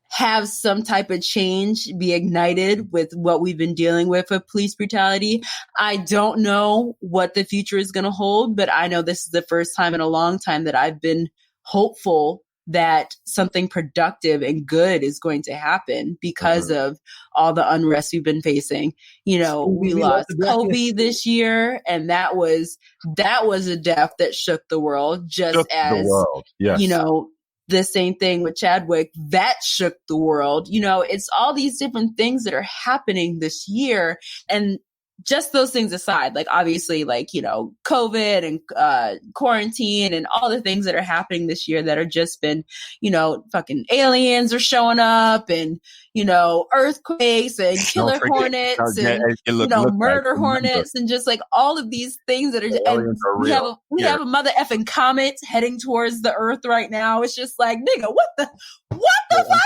have some type of change be ignited with what we've been dealing with police brutality. I don't know what the future is going to hold, but I know this is the first time in a long time that I've been hopeful that something productive and good is going to happen because of all the unrest we've been facing. You know, we lost Kobe this year, and that was a death that shook the world, you know, the same thing with Chadwick, that shook the world. You know, it's all these different things that are happening this year. And just those things aside, like obviously, like, you know, COVID and quarantine and all the things that are happening this year that are just been, you know, fucking aliens are showing up, and, you know, earthquakes and killer hornets and murder hornets and just like all of these things that are. And we have a mother effing comet heading towards the earth right now. It's just like, nigga, what the fuck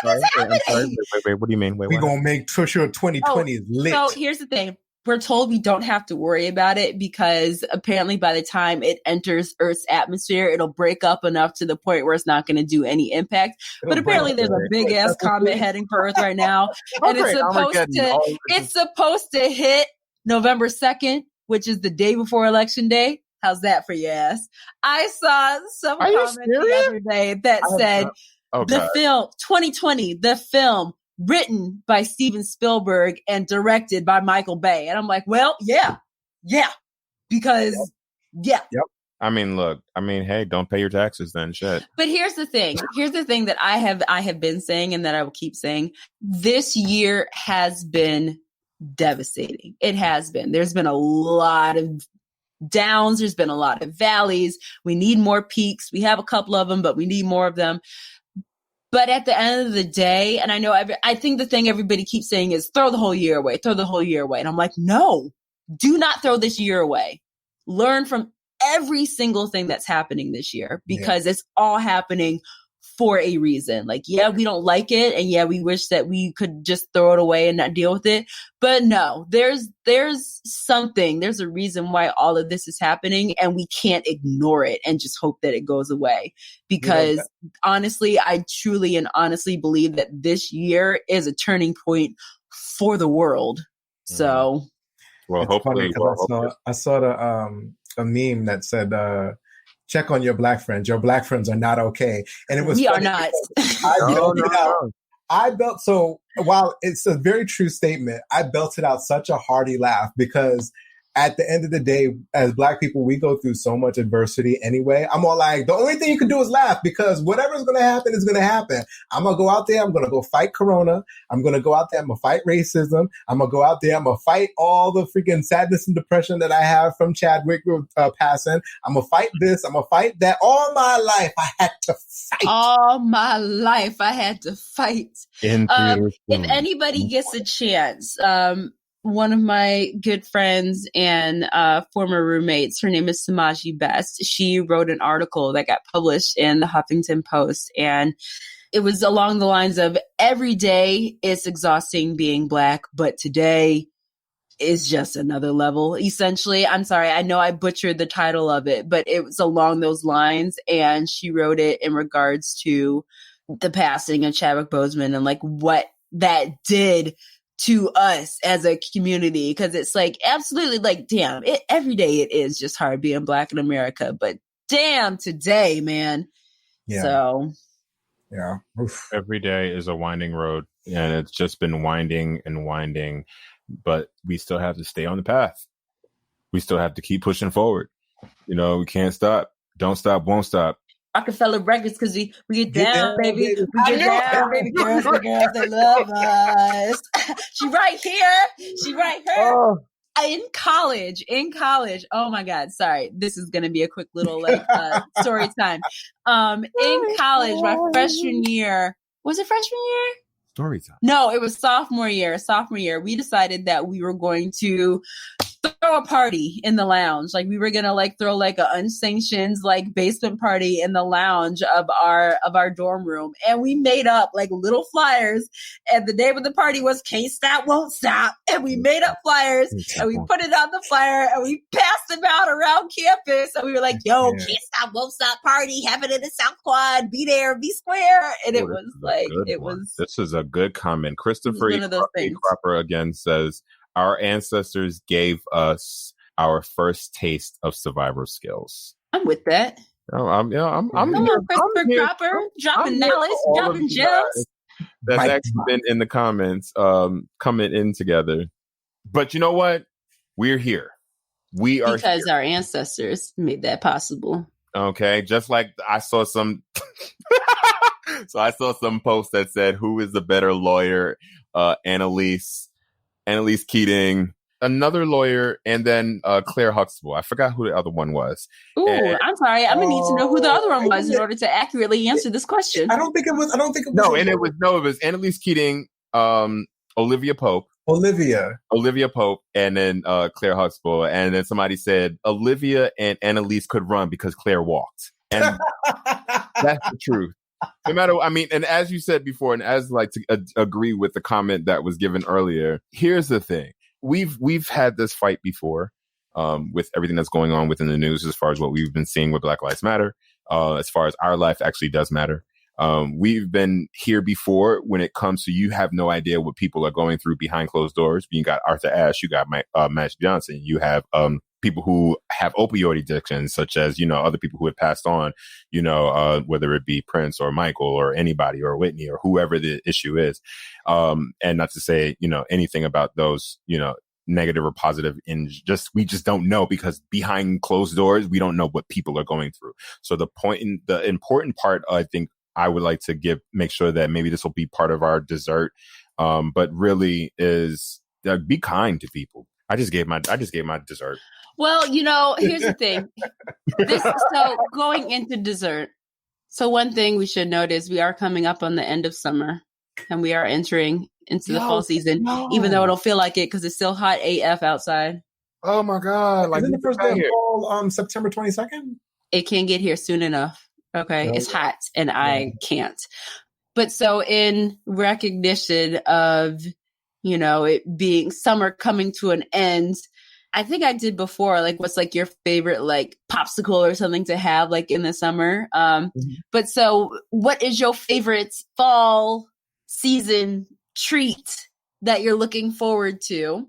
is happening? Wait, what do you mean? We're gonna make sure 2020 is lit. So here's the thing. We're told we don't have to worry about it because apparently by the time it enters Earth's atmosphere, it'll break up enough to the point where it's not going to do any impact. But apparently there's a big ass comet heading for Earth right now. And it's supposed to hit November 2nd, which is the day before Election Day. How's that for your ass? I saw some comment the other day that said the film 2020, the film written by Steven Spielberg and directed by Michael Bay. And I'm like, well, yeah, because Yep. I mean, look, hey, don't pay your taxes then, shit. But here's the thing that I have been saying and that I will keep saying. This year has been devastating. It has been. There's been a lot of downs. There's been a lot of valleys. We need more peaks. We have a couple of them, but we need more of them. But at the end of the day, and I know I think the thing everybody keeps saying is throw the whole year away, throw the whole year away. And I'm like, no, do not throw this year away. Learn from every single thing that's happening this year, because it's all happening for a reason. Like, yeah, we don't like it. And yeah, we wish that we could just throw it away and not deal with it. But no, there's a reason why all of this is happening, and we can't ignore it and just hope that it goes away. Because honestly, I truly and honestly believe that this year is a turning point for the world. So, well, it's hopefully, I saw a meme that said, check on your black friends. Your black friends are not okay. And it was we are not. So while it's a very true statement, I belted out such a hearty laugh, because at the end of the day, as black people, we go through so much adversity anyway. I'm all like, the only thing you can do is laugh, because whatever's going to happen is going to happen. I'm going to go out there. I'm going to go fight Corona. I'm going to go out there. I'm going to fight racism. I'm going to go out there. I'm going to fight all the freaking sadness and depression that I have from Chadwick passing. I'm going to fight this. I'm going to fight that. All my life, I had to fight. All my life, I had to fight. If anybody gets a chance, one of my good friends and former roommates, her name is Samaji Best. She wrote an article that got published in the Huffington Post, and it was along the lines of, every day it's exhausting being Black, but today is just another level, essentially. I'm sorry, I know I butchered the title of it, but it was along those lines, and she wrote it in regards to the passing of Chadwick Boseman and like what that did to us as a community. Because it's like, absolutely, like, damn, every day it is just hard being Black in America, but damn, today, man. So Oof. Every day is a winding road, and it's just been winding and winding, but we still have to stay on the path. We still have to keep pushing forward. You know, we can't stop. Don't stop, won't stop. Rockefeller Records, because we get down, baby. We get down, baby. Girls, they love us. She right here. Oh. In college. Oh my God. Sorry. This is going to be a quick little story time. In college, my freshman year, was it freshman year? Story time. No, it was sophomore year. We decided that we were going to throw a party in the lounge. Like, we were gonna like throw like an unsanctioned like basement party in the lounge of our dorm room, and we made up like little flyers, and the name of the party was "Can't Stop, Won't Stop," and we made up flyers and we put it on the flyer and we passed them out around campus, and we were like, "Yo, Can't Stop, Won't Stop party, have it in the South Quad, be there, be square," and it was like, it was. This is a good comment. Christopher Cropper again says, our ancestors gave us our first taste of survivor skills. I'm with that. I'm Christopher Cropper dropping knowledge, dropping gems. That's actually been in the comments, coming in together. But you know what? We're here. We are because here. Our ancestors made that possible. Okay, just like I saw some. So I saw some post that said, "Who is the better lawyer, Annalise Keating, another lawyer, and then Claire Huxtable." I forgot who the other one was. Ooh, I'm sorry. I'm gonna need to know who the other one was in order to accurately answer this question. I don't think it was. It was Annalise Keating, Olivia Pope, and then Claire Huxtable, and then somebody said Olivia and Annalise could run because Claire walked, and that's the truth. No matter, I mean, and as you said before, and as like to agree with the comment that was given earlier, here's the thing: we've had this fight before, with everything that's going on within the news, as far as what we've been seeing with Black Lives Matter, as far as our life actually does matter. We've been here before when it comes to, you have no idea what people are going through behind closed doors. You got Arthur Ashe, you got Magic Johnson, you have people who have opioid addictions, such as, other people who have passed on, whether it be Prince or Michael or anybody or Whitney or whoever the issue is. And not to say, anything about those, negative or positive, we just don't know, because behind closed doors, we don't know what people are going through. So the important part, I think I would like to make sure that maybe this will be part of our dessert. But really is be kind to people. I just gave my dessert. Well, here's the thing. So going into dessert, So one thing we should note is we are coming up on the end of summer and we are entering into the fall season, even though it'll feel like it because it's still hot AF outside. Oh my God. Isn't the first day of fall September 22nd? It can't get here soon enough. Okay. It's hot and I can't. But so in recognition of, you know, it being summer coming to an end, I think I did before, like, what's like your favorite, like, popsicle or something to have, like, in the summer. But so what is your favorite fall season treat that you're looking forward to?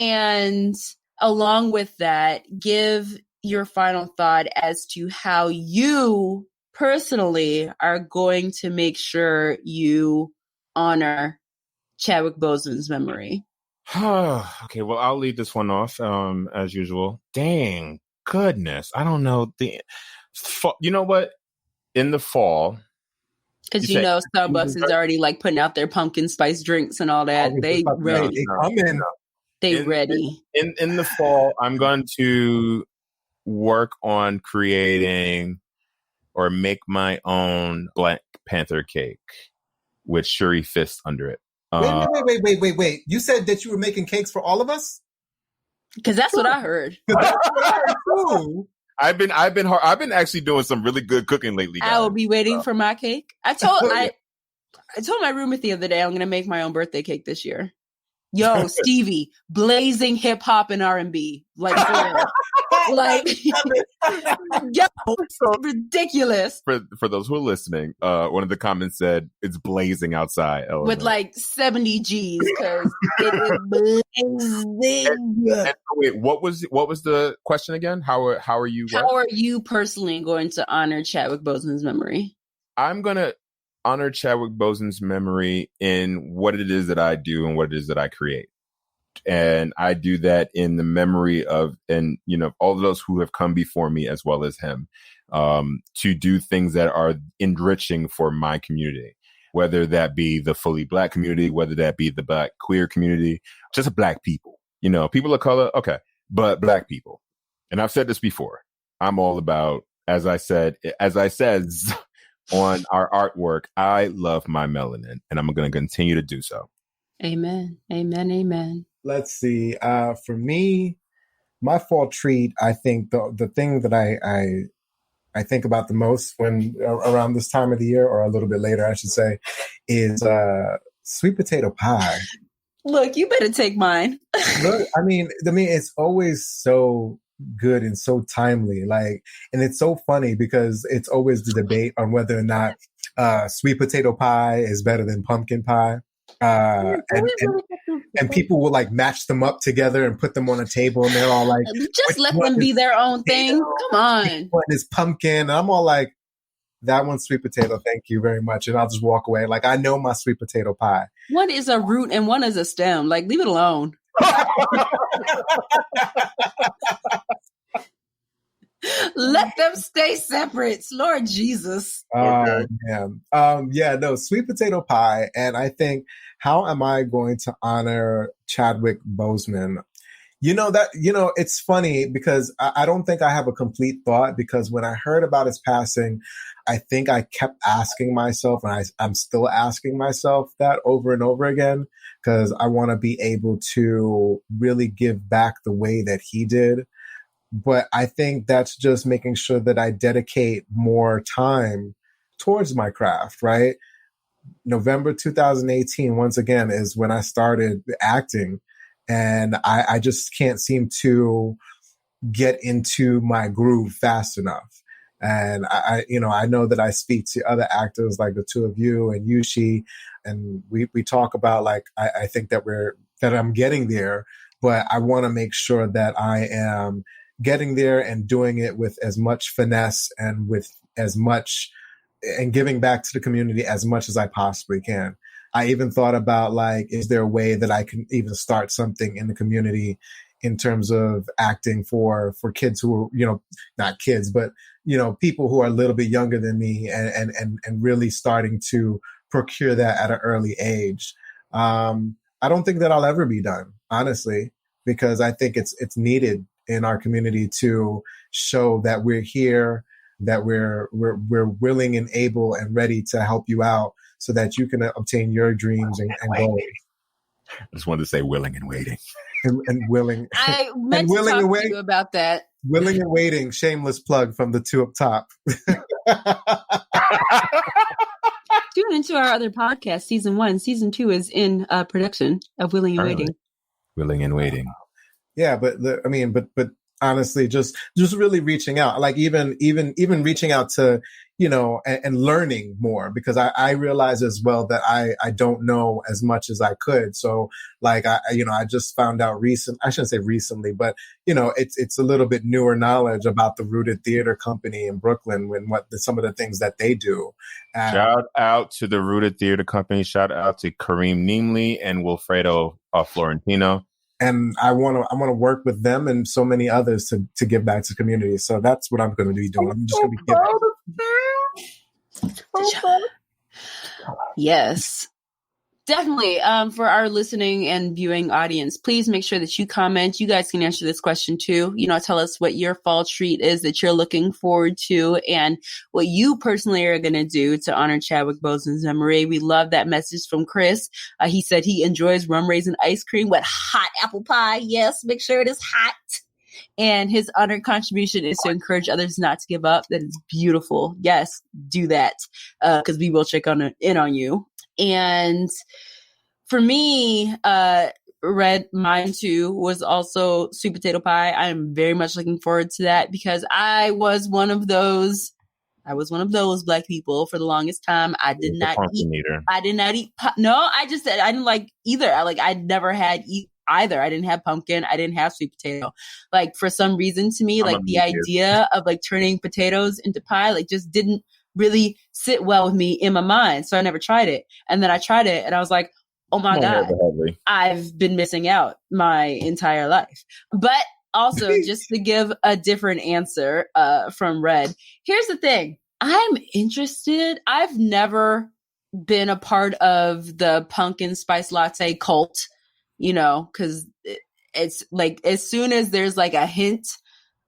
And along with that, give your final thought as to how you personally are going to make sure you honor Chadwick Boseman's memory. Okay, well, I'll lead this one off as usual. Dang goodness, I don't know you know what? In the fall, because you know Starbucks is already like putting out their pumpkin spice drinks and all that. They ready. They ready. In the fall, I'm going to work on creating or make my own Black Panther cake with Shuri Fist under it. Wait. You said that you were making cakes for all of us? Because that's what I heard. I've been actually doing some really good cooking lately, guys. I will be waiting for my cake. I told my roommate the other day I'm going to make my own birthday cake this year. Yo, Stevie, blazing hip hop and R&B, like, yo, ridiculous. For those who are listening, one of the comments said it's blazing outside with like 70 G's because it is blazing. And wait, what was the question again? How are you? How are you personally going to honor Chadwick Boseman's memory? I'm gonna honor Chadwick Boseman's memory in what it is that I do and what it is that I create. And I do that in the memory of, and, you know, all of those who have come before me as well as him, to do things that are enriching for my community, whether that be the fully Black community, whether that be the Black queer community, just Black people, you know, people of color. Okay. But Black people. And I've said this before, I'm all about, as I said, on our artwork, I love my melanin, and I'm going to continue to do so. Amen. Amen. Amen. Let's see. For me, my fall treat, I think the thing that I think about the most when around this time of the year, or a little bit later, I should say, is sweet potato pie. Look, you better take mine. Look, I mean, it's always so good and so timely, like, and it's so funny because it's always the debate on whether or not sweet potato pie is better than pumpkin pie, and people will like match them up together and put them on a table, and they're all like, just let them be their own thing. Come on, one is pumpkin, and I'm all like, that one's sweet potato, thank you very much, and I'll just walk away. Like, I know my sweet potato pie. One is a root and one is a stem. Like, leave it alone. Let them stay separate, Lord Jesus. No, sweet potato pie. And I think, how am I going to honor Chadwick Boseman? It's funny because I don't think I have a complete thought, because when I heard about his passing, I think I kept asking myself, and I'm still asking myself that over and over again, because I want to be able to really give back the way that he did. But I think that's just making sure that I dedicate more time towards my craft, right? November 2018, once again, is when I started acting. And I just can't seem to get into my groove fast enough. And I know that I speak to other actors like the two of you and Yushi, and we talk about, like, I think that I'm getting there, but I want to make sure that I am getting there and doing it with as much finesse and with as much, and giving back to the community as much as I possibly can. I even thought about, like, is there a way that I can even start something in the community in terms of acting for kids who are, not kids, but, people who are a little bit younger than me, and really starting to procure that at an early age. I don't think that I'll ever be done, honestly, because I think it's needed in our community to show that we're here, that we're willing and able and ready to help you out so that you can obtain your dreams and goals. I just wanted to say willing and waiting. And willing. I meant and to willing talk and to you about that. Willing and waiting. Shameless plug from the two up top. Tune into our other podcast, season 1. Season 2 is in production of Willing and Waiting. Willing and waiting. Yeah, but honestly, just really reaching out, like even reaching out to, and learning more, because I realize as well that I don't know as much as I could. So like, I just found out I shouldn't say recently, but it's a little bit newer knowledge about the Rooted Theater Company in Brooklyn and some of the things that they do. Shout out to the Rooted Theater Company. Shout out to Kareem Neemley and Wilfredo Florentino. And I want to work with them and so many others to give back to the community. So that's what I'm going to be doing. I'm just going to be giving. Yes, definitely. For our listening and viewing audience, please make sure that you comment. You guys can answer this question too. Tell us what your fall treat is that you're looking forward to and what you personally are going to do to honor Chadwick Boseman's memory. We love that message from Chris. He said he enjoys rum raisin ice cream with hot apple pie. Yes, make sure it is hot. And his honor contribution is to encourage others not to give up. That is beautiful. Yes, do that because we will check in on you. And for me, Red, mine too, was also sweet potato pie. I am very much looking forward to that because I was one of those Black people for the longest time. I did not eat. No, I just said I didn't like either. I never had either. I didn't have pumpkin. I didn't have sweet potato. Like for some reason to me, like the idea of like turning potatoes into pie, like just didn't really sit well with me in my mind. So I never tried it. And then I tried it and I was like, oh my God, I've been missing out my entire life. But also just to give a different answer from Red, here's the thing. I'm interested. I've never been a part of the pumpkin spice latte cult, because it's like as soon as there's like a hint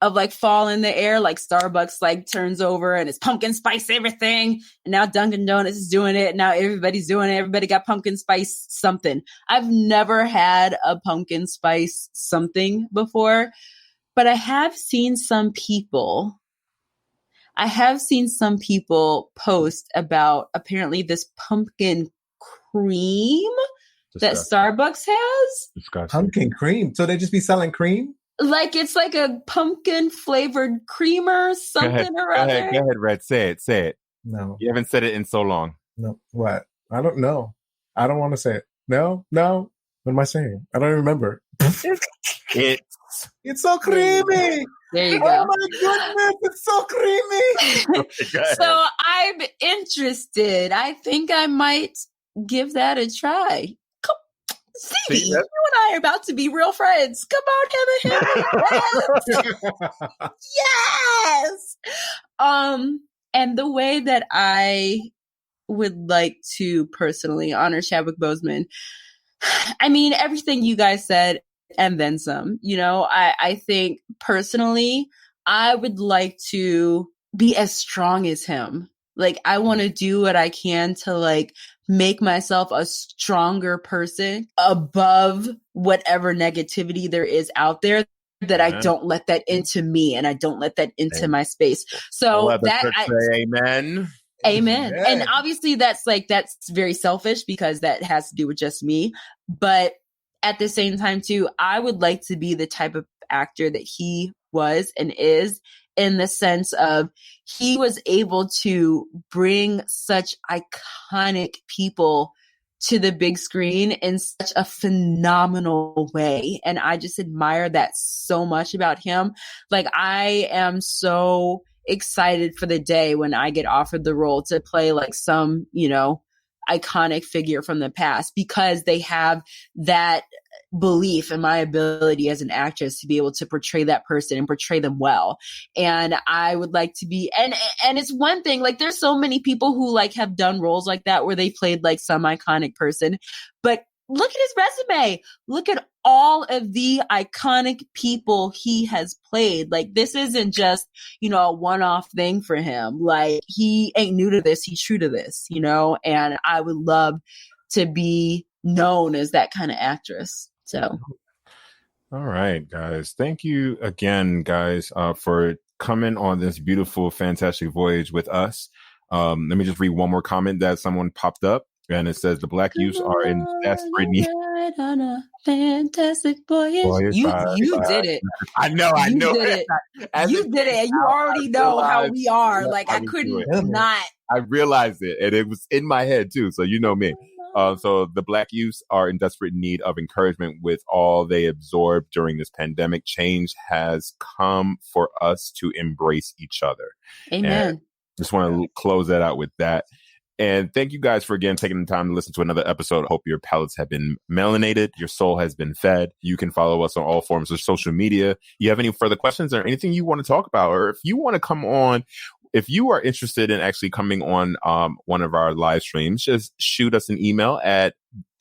of like fall in the air, like Starbucks like turns over and it's pumpkin spice everything. And now Dunkin' Donuts is doing it. Now everybody's doing it. Everybody got pumpkin spice something. I've never had a pumpkin spice something before, but I have seen some people post about apparently this pumpkin cream that Starbucks has. Disgusting. Pumpkin cream. So they just be selling cream? Like it's like a pumpkin flavored creamer, something or other. Go ahead, Red. Say it. No. You haven't said it in so long. No. What? I don't know. I don't want to say it. No. What am I saying? I don't remember. It's so creamy. There you go. Oh my goodness, it's so creamy. So I'm interested. I think I might give that a try. Stevie, you and I are about to be real friends. Come on, Hanna. Yes. And the way that I would like to personally honor Chadwick Boseman, I mean, everything you guys said and then some, I think personally, I would like to be as strong as him. Like, I want to do what I can to like make myself a stronger person above whatever negativity there is out there, that I don't let that into me and I don't let that into my space. So amen. Amen. Yeah. And obviously that's very selfish because that has to do with just me. But at the same time too, I would like to be the type of actor that he was and is, in the sense of he was able to bring such iconic people to the big screen in such a phenomenal way. And I just admire that so much about him. Like, I am so excited for the day when I get offered the role to play like some, iconic figure from the past, because they have that belief in my ability as an actress to be able to portray that person and portray them well. And I would like to be, and it's one thing, like there's so many people who like have done roles like that where they played like some iconic person, but look at his resume. Look at all of the iconic people he has played. Like, this isn't just, a one-off thing for him. Like, he ain't new to this. He's true to this, and I would love to be known as that kind of actress. So. All right, guys. Thank you again, guys, for coming on this beautiful, fantastic voyage with us. Let me just read one more comment that someone popped up, and it says the Black youths are in desperate need. On a fantastic voyage. You did it. I know. You did it. You did it. And you already know how we are. Like, I couldn't not. I realized it, and it was in my head too. So you know me. So the Black youths are in desperate need of encouragement with all they absorbed during this pandemic. Change has come for us to embrace each other. Amen. And just want to close that out with that. And thank you guys for, again, taking the time to listen to another episode. Hope your palates have been melanated. Your soul has been fed. You can follow us on all forms of social media. You have any further questions or anything you want to talk about, or if you want to come on, if you are interested in actually coming on one of our live streams, just shoot us an email at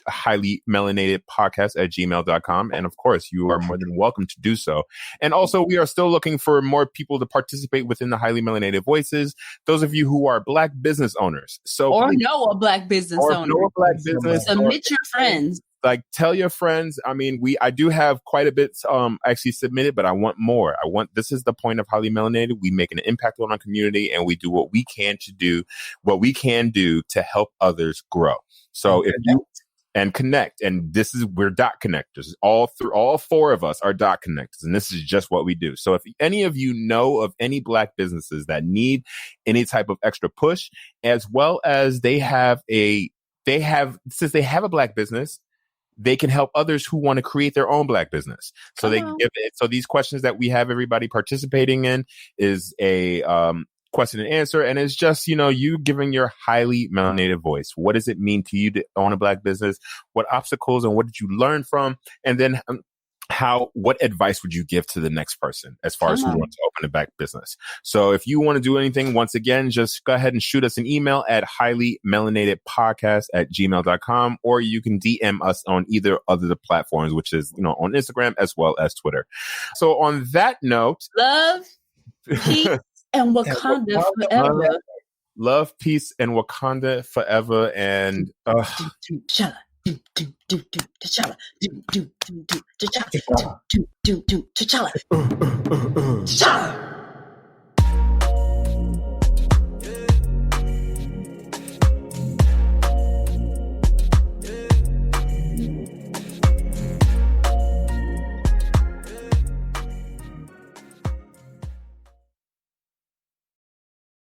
highlymelanatedpodcast@gmail.com. And of course, you are more than welcome to do so. And also, we are still looking for more people to participate within the Highly Melanated Voices. Those of you who are Black business owners. Or know a Black business owner. Submit your friends. Like, tell your friends. I mean, I do have quite a bit actually submitted, but I want more. This is the point of Highly Melanated. We make an impact on our community, and we do what we can do to help others grow. So if you and connect, and we're dot connectors. All four of us are dot connectors, and this is just what we do. So if any of you know of any Black businesses that need any type of extra push, as well as since they have a Black business, they can help others who want to create their own Black business. So they can give it. So these questions that we have everybody participating in is a question and answer, and it's just you giving your highly melanated voice. What does it mean to you to own a Black business? What obstacles and what did you learn from? And then what advice would you give to the next person as far as who wants to open a Black business? So if you want to do anything, once again, just go ahead and shoot us an email at highlymelanatedpodcast@gmail.com, or you can DM us on either of the platforms, which is on Instagram as well as Twitter. So on that note, love, peace, and Wakanda forever. Love, peace, and Wakanda forever. And T'Challa.